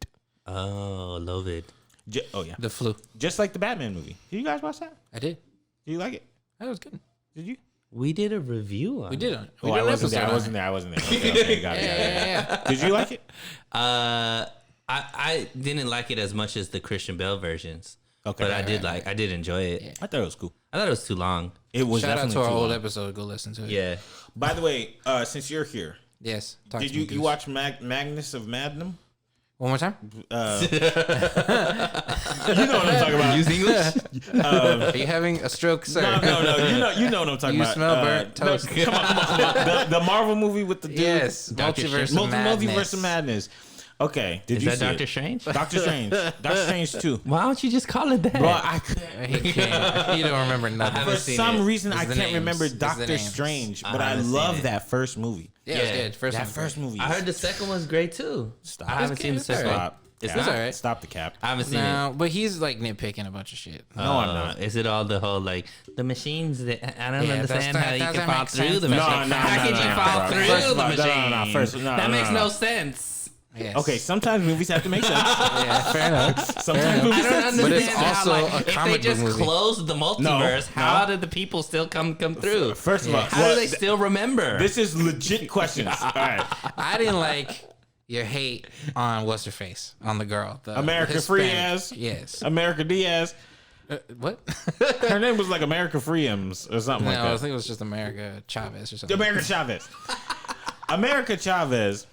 Oh, love it. Oh, yeah. The flu. Just like the Batman movie. Did you guys watch that? I did. Did you like it? That was good. Did you? We did a review on We did on it. Oh, We I did an wasn't there. I episode wasn't on there. I wasn't there. Okay, got it. Yeah. Did you like it? I didn't like it as much as the Christian Bale versions. Okay. But I did enjoy it. Yeah. I thought it was cool. I thought it was too long. It was Shout out definitely to our too old long. episode. Go listen to it. Yeah. By the way, since you're here, Yes. Talk did to me, you Goose. watch Magnus of Madnum? One more time? You know what I'm talking about. Use English? Are you having a stroke, sir? No. You know what I'm talking You about. smell burnt toast. Come on. The Marvel movie with the dude. Yes. Dr. Multiverse of Madness. Multiverse of Madness. Okay. Did Is you that see Doctor it? Strange? Doctor Strange. Doctor Strange 2. Why don't you just call it that? Bro, I couldn't. He can't. You don't remember nothing. haven't For seen some it. reason, It's I the can't names. remember It's the Doctor names. Strange, I but I haven't seen love it. that first movie. Yeah, it was good. First That one. first movie. I heard the second one's great too. Stop. I haven't seen the It's second alright. one. Stop. It's Cap. not. alright. Stop the cap. I haven't seen it. No, but he's like nitpicking a bunch of shit. No, I'm not. Is it all the whole like the machines that I don't Yeah, understand that how you can doesn't fall make through sense. the No, machine? no, How no, can no, you no, fall bro. through First of the all, machine? first, That makes no. no sense. Yes. Okay, sometimes movies have to make sense. Yeah, fair enough. Sometimes movies I don't have to But understand it's how, also like, a if they comic book just movie. closed the multiverse, No, how no. did the people still come through? First of all, How do they still remember? This is legit questions. All right. I didn't like your hate on what's her face on the girl, the America Hispanic. Frias. Yes. America Diaz. What? Her name was like America Friams or something No, like I that. think it was just America Chavez or something. America Chavez. America Chavez.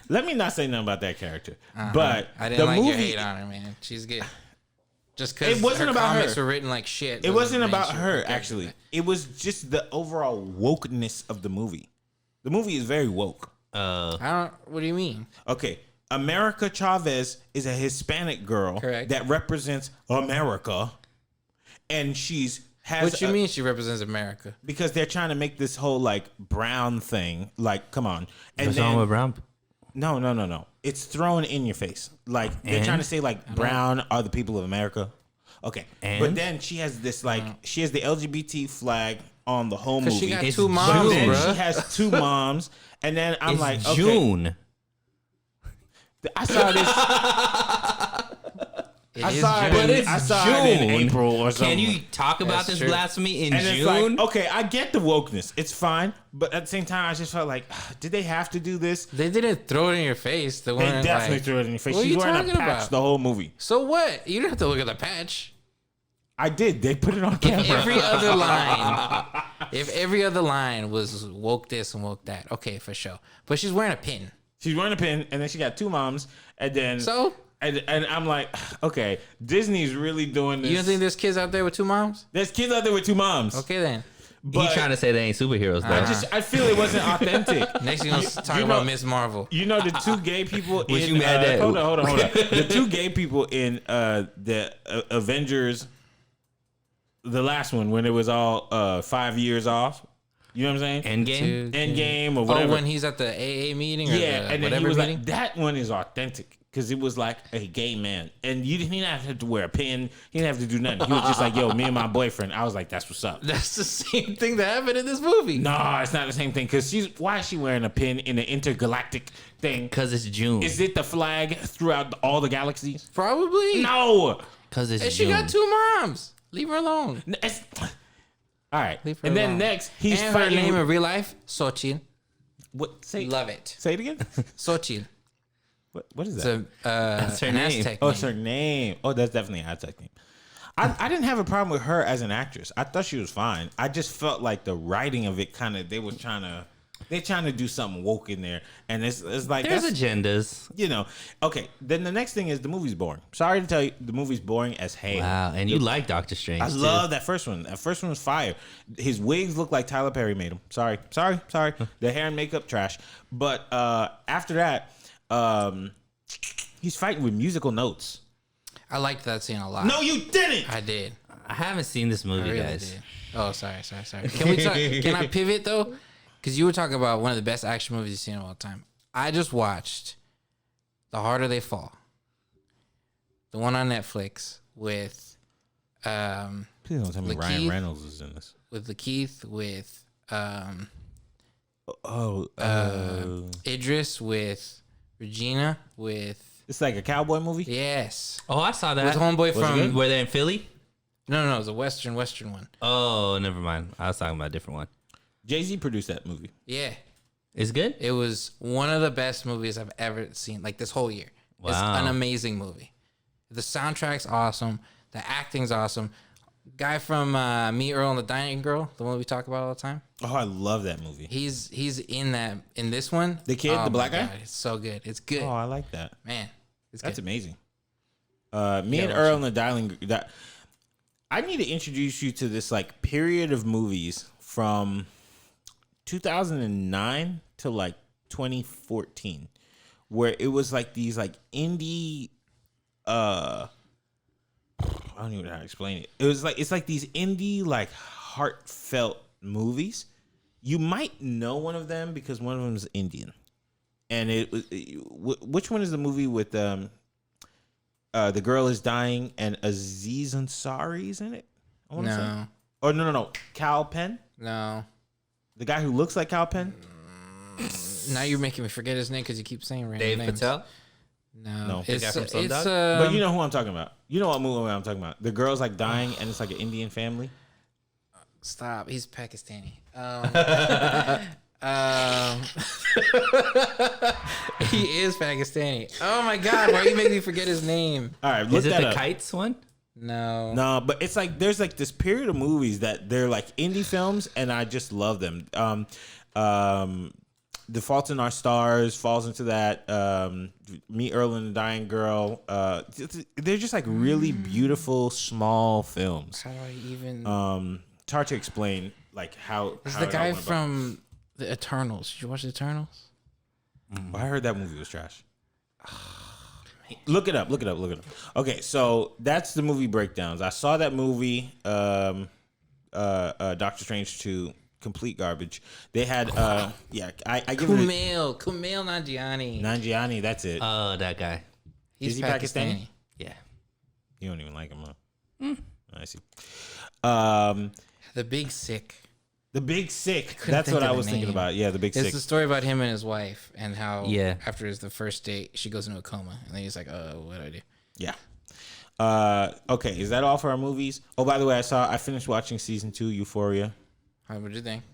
Let me not say nothing about that character. But I didn't the like movie, your hate on her, man. She's good. Just because It wasn't her about comics her. were written like shit. it wasn't doesn't about make her, okay. actually. It was just the overall wokeness of the movie. The movie is very woke. I don't. What do you mean? Okay, America Chavez is a Hispanic girl Correct. that represents America, and has What you mean she represents America? because they're trying to make this whole like brown thing. Like, come on, and What's then wrong with Brown? no, it's thrown in your face. Like they're And? trying to say like brown are the people of America. Okay, but And? then she has this like she has the LGBT flag on the whole 'Cause movie. she got It's two But moms, then bruh. she has two moms, and then I'm It's like, okay, June. I saw this. It I is saw it. June. But it's I saw it in June. April or something. Can you talk about That's this true. blasphemy in And it's June? like, okay, I get the wokeness. It's fine, but at the same time, I just felt like, did they have to do this? They didn't throw it in your face. They They weren't definitely like, threw it in your face. what are She's you wearing a talking patch about? the whole movie. So what? You don't have to look at the patch. I did. They put it on camera. If every other line was woke this and woke that, okay, for sure. But she's wearing a pin. She's wearing a pin, and then she got two moms, and then So and I'm like, okay, Disney's really doing this. you don't think there's kids out there with two moms? There's kids out there with two moms. Okay then. but He's trying to say they ain't superheroes, though. I feel it wasn't authentic. Next, you're gonna talk you about know- Miss Marvel. You know the two gay people Was in you mad at- hold on. The two gay people in the Avengers, the last one when it was all 5 years off. You know what I'm saying? Endgame? Endgame or Oh, whatever. when he's at the AA meeting or yeah, the and then he whatever was meeting? like, that one is authentic. because it was like a gay man, and he didn't have to wear a pin. He didn't have to do nothing. He was just like, "Yo, me and my boyfriend." I was like, "That's what's up." That's the same thing that happened in this movie. No, it's not the same thing. Because why is she wearing a pin in the intergalactic thing? Because it's June. Is it the flag throughout all the galaxies? Probably. No. Because it's And June. she got 2 moms. Leave her alone. All right. Leave her And then alone. next, he's and her fighting. name in real life, Xochitl. What? Love it. Say it again. Xochitl. What is It's that? That's her an name. Aztec Oh, name. it's her name. Oh, that's definitely an Aztec name. I didn't have a problem with her as an actress. I thought she was fine. I just felt like the writing of it kind of they're trying to do something woke in there, and it's like There's that's, agendas. you know. Okay, then the next thing is the movie's boring. Sorry to tell you, the movie's boring as hell. Wow, and you like Doctor Strange. I too. love that first one. That first one was fire. His wigs look like Tyler Perry made them. Sorry. The hair and makeup trash. But after that, he's fighting with musical notes. I liked that scene a lot. No, you didn't. I did. I haven't seen this I movie, really guys. did. Oh, sorry. Can we talk? Can I pivot though? Because you were talking about one of the best action movies you've seen of all time. I just watched The Harder They Fall, the one on Netflix with Please don't tell me Lakeith. Ryan Reynolds is in this. with Lakeith, with Idris, with Regina, with It's like a cowboy movie. yes, Oh, I saw that. with homeboy Was it from good? Were they in Philly? no, it was a western one. Oh, never mind. I was talking about a different one. Jay-Z produced that movie. Yeah, It's good? it was one of the best movies I've ever seen. Like this whole year, it's Wow. an amazing movie. The soundtrack's awesome. The acting's awesome. Guy from Me, Earl, and the Dying Girl, the one we talk about all the time. Oh, I love that movie. He's in this one. The kid, Oh the black my guy? God, it's so good. It's good, Oh, I like that. man. It's That's good. amazing. Me and watch Earl and the Dialing. That I need to introduce you to this like period of movies from 2009 to like 2014, where it was like these like indie. I don't even know how to explain it. It's like these indie like heartfelt movies. You might know one of them because one of them is Indian, and which one is the movie with the girl is dying and Aziz Ansari's in it? I wanna say. No, Oh no. Cal Penn, no. the guy who looks like Cal Penn. Now you're making me forget his name because you keep saying random Dave names. Patel? No, The guy from Slumdog? it's But you know who I'm talking about. You know what movie I'm talking about. The girl's like dying and it's like an Indian family. stop. He's Pakistani. He is Pakistani. Oh my God! Why are you making me forget his name? All right, look Is it that the up. Kites one? No. No, but it's like there's like this period of movies that they're like indie films, and I just love them. The Fault in Our Stars falls into that. Me, Earl, and the Dying Girl. They're just like really beautiful small films. How do I even? It's hard to explain like how. It's how the it all guy went about. from the Eternals. Did you watch the Eternals? I heard that movie was trash. Look it up. Okay, so that's the movie breakdowns. I saw that movie, Doctor Strange 2, complete garbage. They had, I give it Kumail Nanjiani. Nanjiani. That's it. Oh, that guy. He's is he Pakistani. Pakistani? Yeah. You don't even like him, huh? I see. The Big Sick. The Big Sick. couldn't That's think what of I the was thinking name. about. Yeah, the Big It's Sick. the story about him and his wife and how Yeah. after the first date she goes into a coma and then he's like, what do I do? Yeah. Okay, is that all for our movies? Oh, by the way, I finished watching season 2, Euphoria. What did you think?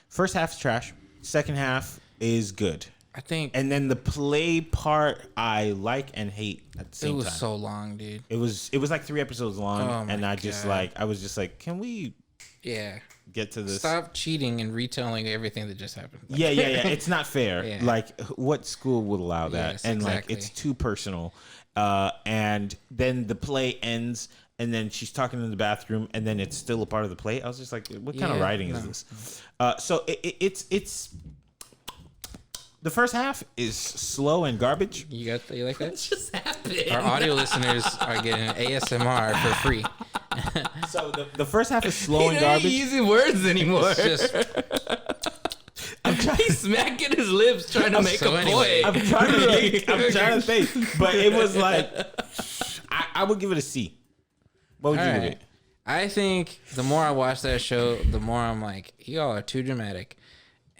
First half is trash. Second half is good. I think And then the play part I like and hate at the it same was time. so long, dude. It was like 3 episodes long, Oh my and I just God. I was just like, can we Yeah. get to this? Stop cheating and retelling everything that just happened. Yeah. It's not fair. Yeah. Like, what school would allow that? Yes, and exactly. like, it's too personal. And then the play ends, and then she's talking in the bathroom, and then it's still a part of the play. I was just like, what kind of Yeah, writing is this? So it's the first half is slow and garbage. You like that? What just happened? Our audio listeners are getting ASMR for free. So the first half is slow and You're not garbage. using words anymore. It's just I'm trying to smacking his lips trying to make So a anyway. point. I'm trying to think, but it was like I would give it a C. What would All you give right. it? I think the more I watch that show, the more I'm like, y'all are too dramatic,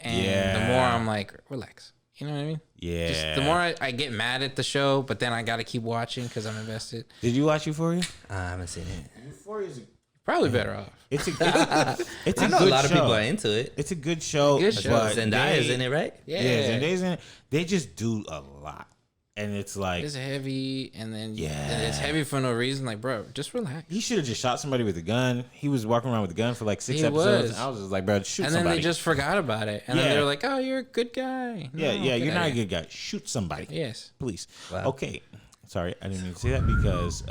and the more I'm like, relax. You know what I mean? Yeah. Just the more I get mad at the show, but then I got to keep watching because I'm invested. Did you watch Euphoria? I haven't seen it. Euphoria is Probably better off. it's a it's I a know good a lot of show. people are into it. It's a good show. Good show. but Zendaya's they- in it, right? Yeah, Yeah, Zendaya's in it. They just do a lot, and it's like it's heavy, and then Yeah. and it's heavy for no reason. Like, bro, just relax. he should have just shot somebody with a gun. He was walking around with a gun for like 6 He episodes. was. I was just like, bro, shoot And then somebody. they just forgot about it, and then Yeah. they're like, "Oh, you're a good guy." yeah, No, yeah, get you're not outta a here. good guy. Shoot somebody, Yes. please. Wow. Okay, sorry, I didn't mean to say that because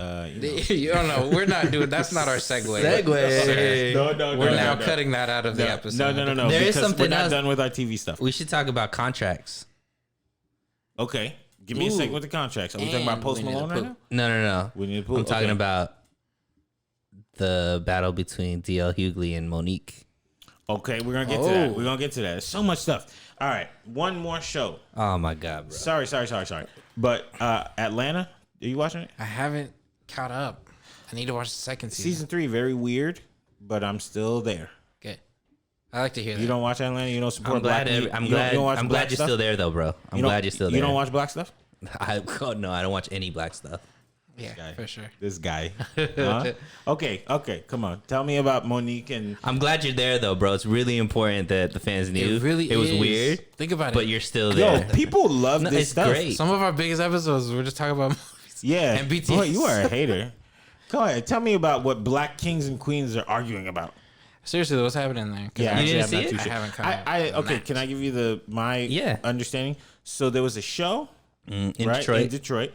You don't know. We're not doing. That's not our segue. Segue. No, We're now cutting that out of the episode. No. There is because something we're not else- done with our TV stuff. We should talk about contracts. Okay, give me a Ooh. second with the contracts. Are we talking about And Post Winnie the Malone right Pooh. now? No. We need to I'm talking about the battle between DL Hughley and Monique. Okay, we're gonna get to that. Oh. We're gonna get to that. There's so much stuff. All right, one more show. Oh my god, bro. Sorry. But Atlanta, are you watching it? I haven't caught up. I need to watch the second season. Season 3, very weird, but I'm still there. Good. I like to hear that. You don't watch Atlanta? You don't support I'm glad. black meat? I'm You don't- glad. you don't watch I'm black glad you're stuff? still there, though, bro. I'm You don't- glad you're still there. You don't watch black stuff? Oh no, I don't watch any black stuff. Yeah, Guy. for sure. This guy. Huh? Okay, come on. Tell me about Monique and I'm glad you're there, though, bro. It's really important that the fans knew. It really was is. weird, Think about but it. you're still yo. there. People love No, this it's stuff. great. Some of our biggest episodes, we're just talking about movies. Yeah, And BTS. Boy, you are a hater. Go ahead, tell me about what black kings and queens are arguing about. Seriously, what's happening there? 'Cause Yeah, I- You didn't see I'm not it? too I sure. haven't caught up Okay, on can I give you my Yeah. understanding? So there was a show In right Detroit, in Detroit,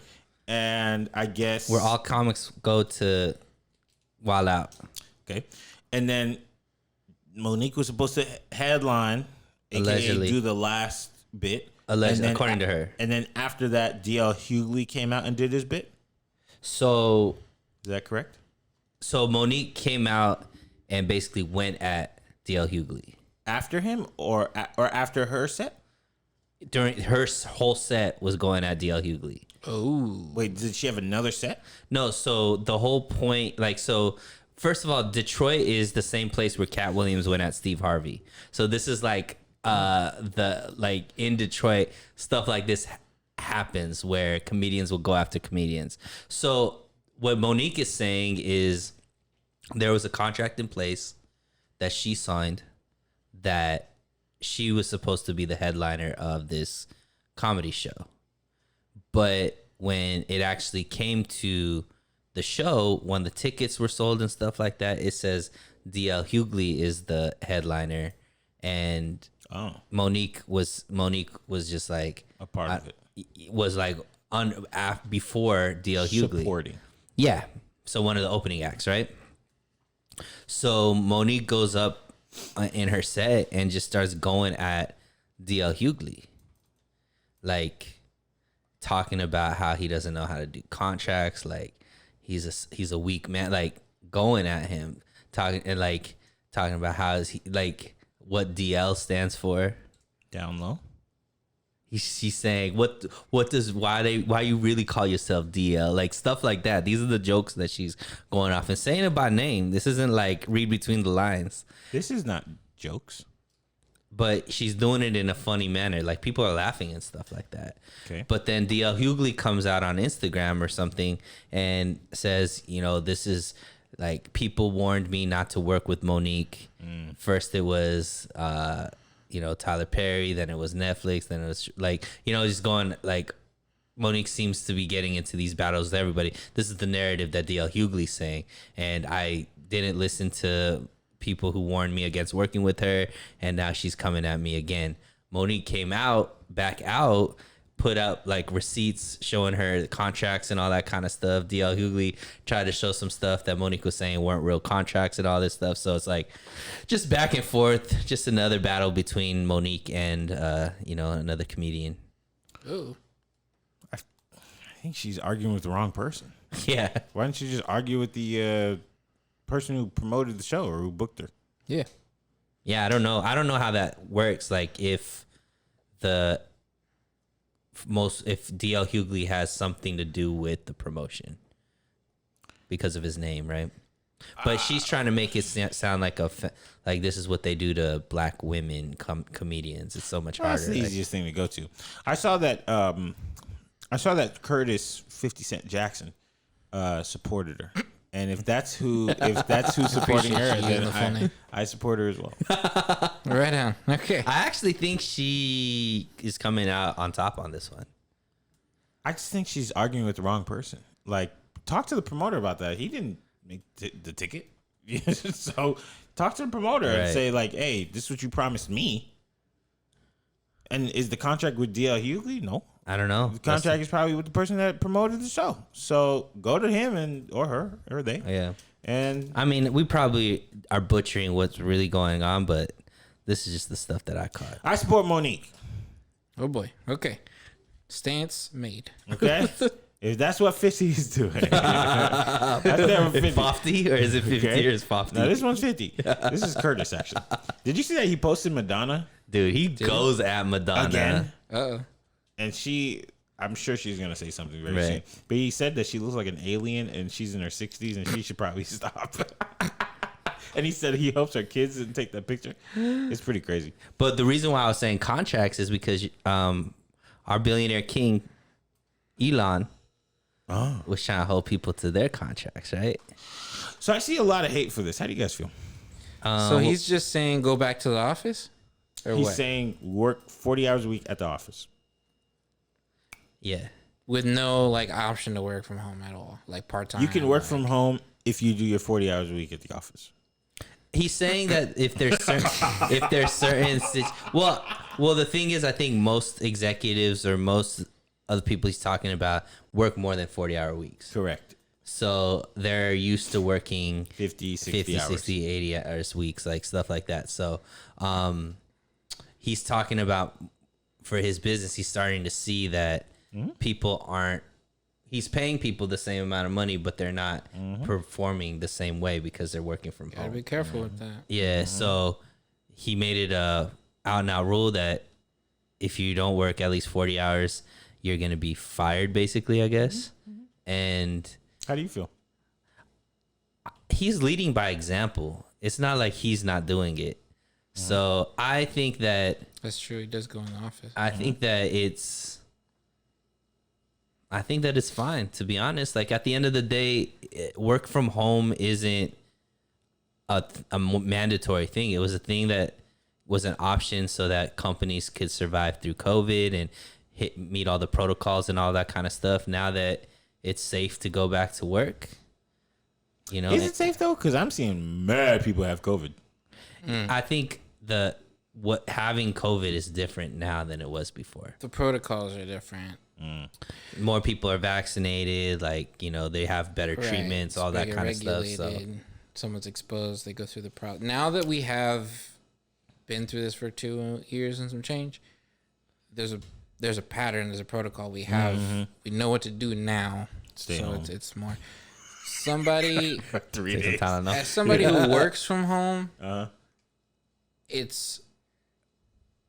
and I guess where all comics go to Wild Out. okay, and then Monique was supposed to headline, aka Allegedly. do the last bit, Allegedly, And then according to her. And then after that, DL Hughley came out and did his bit. So Is that correct? Monique came out and basically went at DL Hughley After him or after her set? during her whole set was going at DL Hughley. Oh. Wait, did she have another set? No, so the whole point, first of all, Detroit is the same place where Cat Williams went at Steve Harvey. So this is in Detroit, stuff like this happens where comedians will go after comedians. So what Monique is saying is there was a contract in place that she signed that she was supposed to be the headliner of this comedy show. But when it actually came to the show, when the tickets were sold and stuff like that, it says DL Hughley is the headliner, and Monique was just like A part of it. Was like before DL Hughley. Supporting. Yeah. So one of the opening acts, right? So Monique goes up in her set and just starts going at DL Hughley, like talking about how he doesn't know how to do contracts, like he's a weak man, like going at him, talking about how is he, like what DL stands for. Down low. She's saying why you really call yourself DL, like stuff like that. These are the jokes that she's going off and saying it by name. This isn't like read between the lines, This is not jokes. but she's doing it in a funny manner. Like people are laughing and stuff like that. Okay. But then DL Hughley comes out on Instagram or something and says, this is like people warned me not to work with Monique. First it was Tyler Perry, then it was Netflix, then it was just going like Monique seems to be getting into these battles with everybody. This is the narrative that DL Hughley's saying, and I didn't listen to people who warned me against working with her, and now she's coming at me again. Monique came back out, put up like receipts showing her contracts and all that kind of stuff. DL Hughley tried to show some stuff that Monique was saying weren't real contracts and all this stuff. So it's like just back and forth, just another battle between Monique and another comedian. Ooh. I think she's arguing with the wrong person. Yeah. Why don't you just argue with the person who promoted the show or who booked her? Yeah. Yeah, I don't know. I don't know how that works. Like if the if DL Hughley has something to do with the promotion because of his name, right? But she's trying to make it sound like like this is what they do to black women comedians. It's so much harder. That's the easiest thing to go to. I saw that Curtis 50 Cent Jackson supported her. And if that's who's supporting her, then I support her as well. Right on. Okay. I actually think she is coming out on top on this one. I just think she's arguing with the wrong person. Like, talk to the promoter about that. He didn't make the ticket. So talk to the promoter and say, like, hey, this is what you promised me. And is the contract with DL Hughley? No. I don't know. The contract is probably with the person that promoted the show. So go to him or her or they. Yeah. And I mean, we probably are butchering what's really going on, but this is just the stuff that I caught. I support Monique. Oh boy. Okay. Stance made. Okay. If that's what 50 is doing. That's never 50. 50 or is it 50 Okay. or is 50? No, this one's 50. This is Curtis, actually. Did you see that he posted Madonna? Dude, he goes at Madonna. Again? Uh-oh. And I'm sure she's going to say something very soon. But he said that she looks like an alien and she's in her 60s and she should probably stop. And he said he hopes her kids didn't take that picture. It's pretty crazy. But the reason why I was saying contracts is because our billionaire king, Elon, was trying to hold people to their contracts, right? So I see a lot of hate for this. How do you guys feel? So he's just saying go back to the office? Or He's what? saying work 40 hours a week at the office. Yeah. With no like option to work from home at all, like part time. You can work from home if you do your 40 hours a week at the office. He's saying that if there's certain well, the thing is, I think most executives or most of the people he's talking about work more than 40-hour weeks. Correct. So they're used to working 50, 60 hours. 60, 80 hours weeks, like stuff like that. So he's talking about for his business, he's starting to see that he's paying people the same amount of money, but they're not performing the same way because they're working from home. Gotta be careful with that. Yeah, so he made it a out and out rule that if you don't work at least 40 hours, you're going to be fired, basically, I guess. And how do you feel? He's leading by example. It's not like he's not doing it. So I think that That's true. He does go in the office. I think that it's fine, to be honest. Like, at the end of the day, work from home isn't a mandatory thing. It was a thing that was an option so that companies could survive through COVID and meet all the protocols and all that kind of stuff. Now that it's safe to go back to work, you know. Is it safe though? Because I'm seeing mad people have COVID. I think having COVID is different now than it was before. The protocols are different. More people are vaccinated, like, you know, they have better treatments, all that kind of stuff. So someone's exposed, they go through the process. Now that we have been through this for 2 years and some change, there's a pattern, there's a protocol. We have we know what to do now. Stay home. It's more somebody 3 days. as somebody who works from home. It's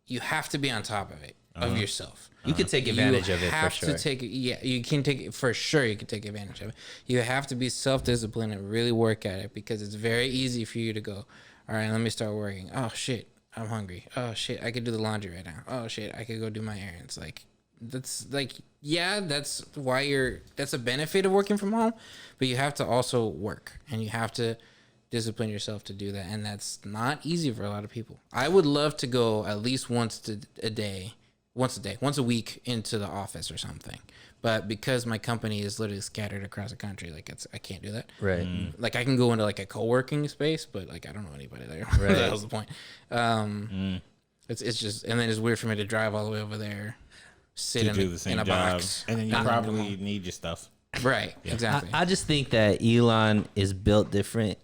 you have to be on top of it of yourself. you can take advantage of it for have sure. to take you can take it for sure. You can take advantage of it. You have to be self-disciplined and really work at it, because it's very easy for you to go, all right, let me start working. Oh shit, I'm hungry. Oh shit, I could do the laundry right now. Oh shit, I could go do my errands. Like, that's like, yeah, that's why that's a benefit of working from home, but you have to also work and you have to discipline yourself to do that, and that's not easy for a lot of people. I would love to go at least once a week into the office or something, but because my company is literally scattered across the country, like I can't do that. Right. Like, I can go into like a co-working space, but like I don't know anybody there. Right. That was the point. It's just, and then it's weird for me to drive all the way over there, sit To in, do the same in a job, box, and then you probably need your stuff. right? Exactly. I just think that Elon is built different.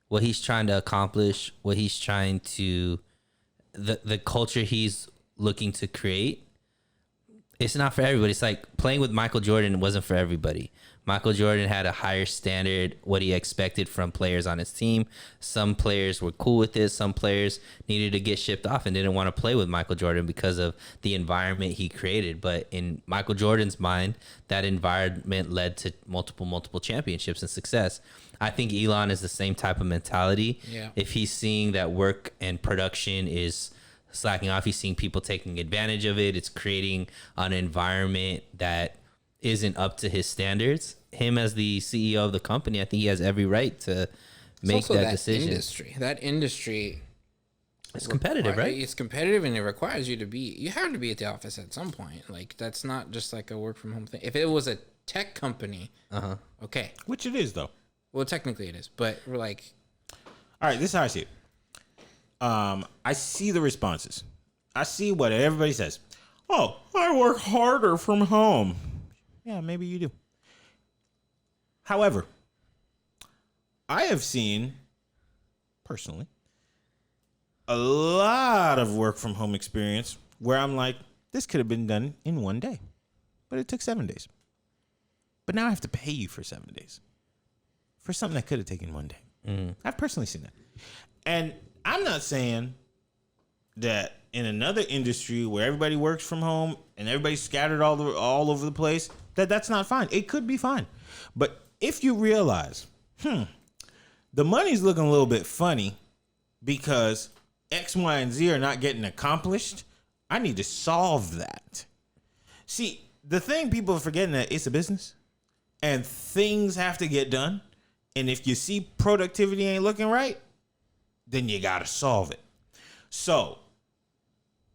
What he's trying to accomplish, what he's trying to, the culture he's looking to create, It's not for everybody. It's like playing with Michael Jordan wasn't for everybody. Michael Jordan had a higher standard, what he expected from players on his team. Some players were cool with it. Some players needed to get shipped off and didn't want to play with Michael Jordan because of the environment he created. But in Michael Jordan's mind, that environment led to multiple championships and success. I think Elon is the same type of mentality. Yeah. If he's seeing that work and production is slacking off, he's seeing people taking advantage of it. It's creating an environment that isn't up to his standards. Him as the CEO of the company, I think he has every right to make that decision. That industry it's competitive, right? It's competitive, and it requires you have to be at the office at some point. Like, that's not just like a work from home thing. If it was a tech company, okay. Which it is, though. Well, technically it is, but we're like, all right, this is how I see it. I see the responses. I see what everybody says. Oh, I work harder from home. Yeah, maybe you do. However, I have seen, personally, a lot of work from home experience where I'm like, this could have been done in one day, but it took 7 days. But now I have to pay you for 7 days for something that could have taken one day. I've personally seen that. And I'm not saying that in another industry where everybody works from home and everybody's scattered all over the place, that's not fine. It could be fine. But if you realize, the money's looking a little bit funny because X, Y, and Z are not getting accomplished, I need to solve that. See, the thing people are forgetting that it's a business and things have to get done. And if you see productivity ain't looking right, then you got to solve it. So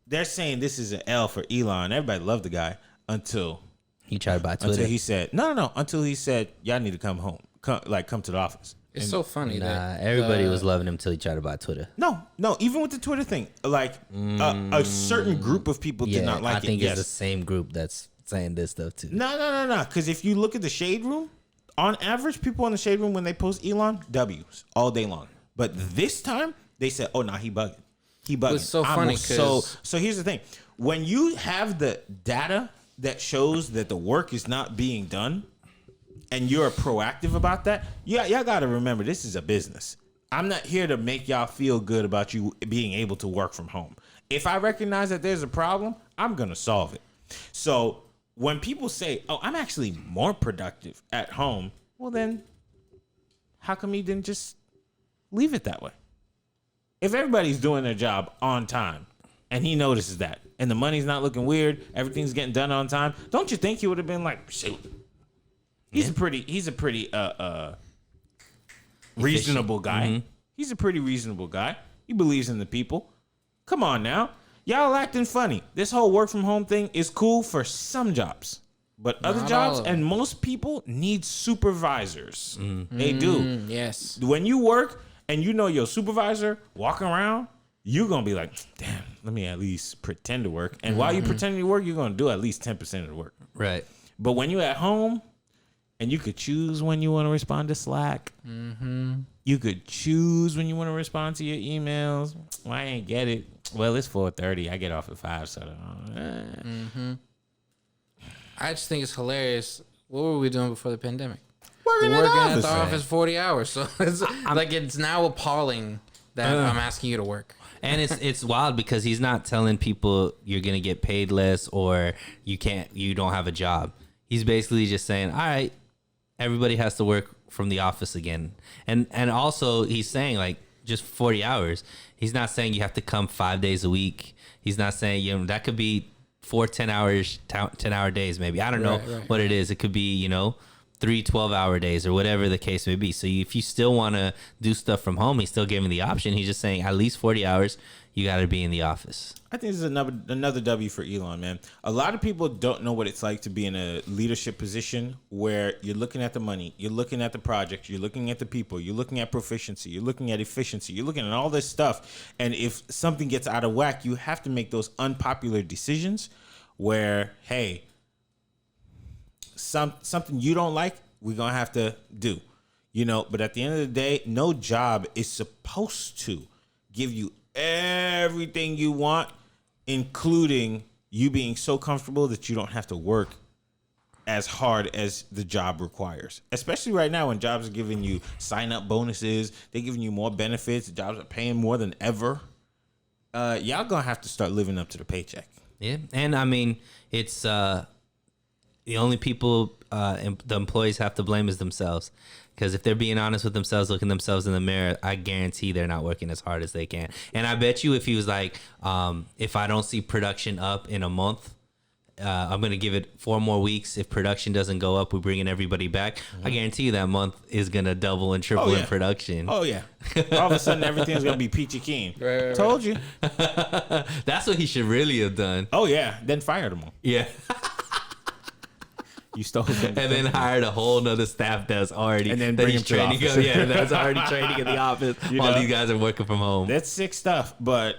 they're saying this is an L for Elon. Everybody loved the guy until he tried to buy Twitter. Until he said, no. Until he said, y'all need to come home. Come to the office. It's so funny that everybody was loving him until he tried to buy Twitter. No. Even with the Twitter thing, like a certain group of people did not like it. I think it's the same group that's saying this stuff too. No. Because if you look at the Shade Room, on average, people in the Shade Room, when they post Elon, W's all day long. But this time, they said, oh, he bugging. He bugging. It's so funny. So here's the thing. When you have the data that shows that the work is not being done and you're proactive about that, y'all got to remember, this is a business. I'm not here to make y'all feel good about you being able to work from home. If I recognize that there's a problem, I'm going to solve it. So when people say, oh, I'm actually more productive at home, well, then how come you didn't just leave it that way? If everybody's doing their job on time and he notices that and the money's not looking weird, everything's getting done on time, don't you think he would have been like, shoot, he's a pretty reasonable guy. Mm-hmm. He's a pretty reasonable guy. He believes in the people. Come on now. Y'all acting funny. This whole work from home thing is cool for some jobs, but other jobs and most people need supervisors. They do. Yes. When you work and you know your supervisor walking around, you're going to be like, damn, let me at least pretend to work. And while you pretending to work, you're going to do at least 10% of the work. Right. But when you're at home and you could choose when you want to respond to Slack, you could choose when you want to respond to your emails. Well, I ain't get it. Well, it's 4:30. I get off at 5. So, I just think it's hilarious. What were we doing before the pandemic? Working at the office 40 hours. So it's now appalling that I'm asking you to work. And it's wild because he's not telling people you're gonna get paid less or you don't have a job. He's basically just saying, all right, everybody has to work from the office again. And also he's saying like just 40 hours. He's not saying you have to come 5 days a week. He's not saying, that could be 4 10-hour days maybe. I don't know what it is. It could be, 3 12-hour days or whatever the case may be. So if you still want to do stuff from home, he's still giving the option. He's just saying at least 40 hours, you got to be in the office. I think this is another W for Elon, man. A lot of people don't know what it's like to be in a leadership position where you're looking at the money, you're looking at the project, you're looking at the people, you're looking at proficiency, you're looking at efficiency, you're looking at all this stuff. And if something gets out of whack, you have to make those unpopular decisions where, hey, something you don't like, we're going to have to do. But at the end of the day, no job is supposed to give you everything you want, including you being so comfortable that you don't have to work as hard as the job requires. Especially right now when jobs are giving you sign-up bonuses, they're giving you more benefits, jobs are paying more than ever. Y'all gonna have to start living up to the paycheck. Yeah, and I mean, it's the only people the employees have to blame is themselves. Because if they're being honest with themselves, looking themselves in the mirror, I guarantee they're not working as hard as they can. And I bet you if he was like, if I don't see production up in a month, I'm going to give it 4 more weeks. If production doesn't go up, we're bringing everybody back. I guarantee you that month is going to double and triple in production. Oh, yeah. All of a sudden, everything's going to be peachy keen. Right. Told you. That's what he should really have done. Oh, yeah. Then fired them all. Yeah. You stole them. And then hired a whole nother staff that's already and then bring he's him to training. the office. Yeah, that's already training in the office while these guys are working from home. That's sick stuff. But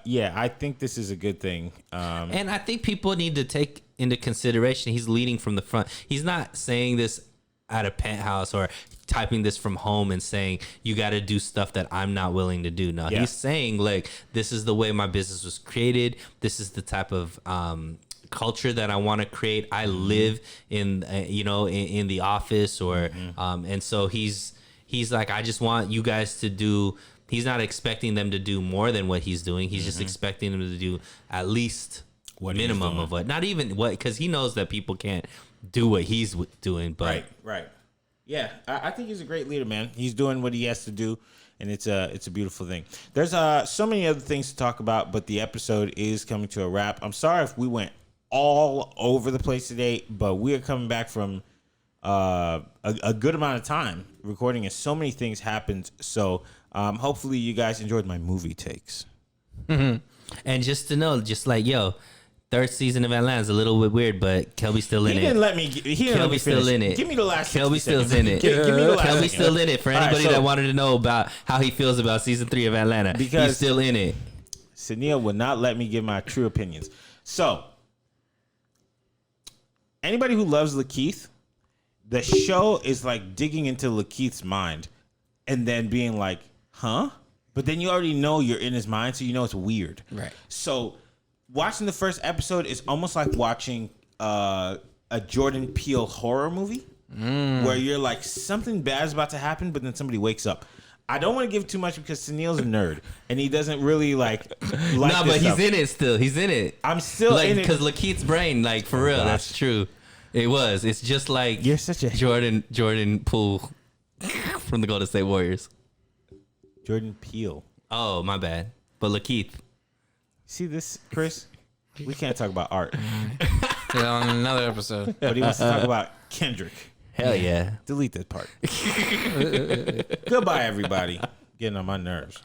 yeah, I think this is a good thing. And I think people need to take into consideration he's leading from the front. He's not saying this at a penthouse or typing this from home and saying you got to do stuff that I'm not willing to do. No, he's saying like this is the way my business was created. This is the type of culture that I want to create. I live in in the office or and so he's like, I just want you guys to do. He's not expecting them to do more than what he's doing. He's just expecting them to do at least what minimum of what, not even what, because he knows that people can't do what he's doing. But right. Yeah, I think he's a great leader, man. He's doing what he has to do, and it's a beautiful thing. There's so many other things to talk about, but the episode is coming to a wrap. I'm sorry if we went all over the place today, but we are coming back from a good amount of time recording, and so many things happened. So hopefully you guys enjoyed my movie takes. And just to know, just like, third season of Atlanta is a little bit weird, but Kelby's still in it. He didn't let me still in it. Give me the last. Kelby's still in it. Give me the last. Kelby's still in it. For anybody that wanted to know about how he feels about season 3 of Atlanta, because he's still in it. Sunil would not let me give my true opinions. So anybody who loves Lakeith, the show is like digging into Lakeith's mind and then being like, huh? But then you already know you're in his mind, so you know it's weird. Right. So watching the first episode is almost like watching a Jordan Peele horror movie where you're like, something bad is about to happen, but then somebody wakes up. I don't want to give too much because Sunil's a nerd and he doesn't really like no, but he's in it still. He's in it. I'm still in it. Because Lakeith's brain, like, for real, that's true. It was. It's just like you're such a Jordan Poole from the Golden State Warriors. Jordan Peele. Oh, my bad. But Lakeith. See this, Chris? We can't talk about art. On another episode. But he wants to talk about Kendrick. Hell yeah. Delete that part. Goodbye, everybody. Getting on my nerves.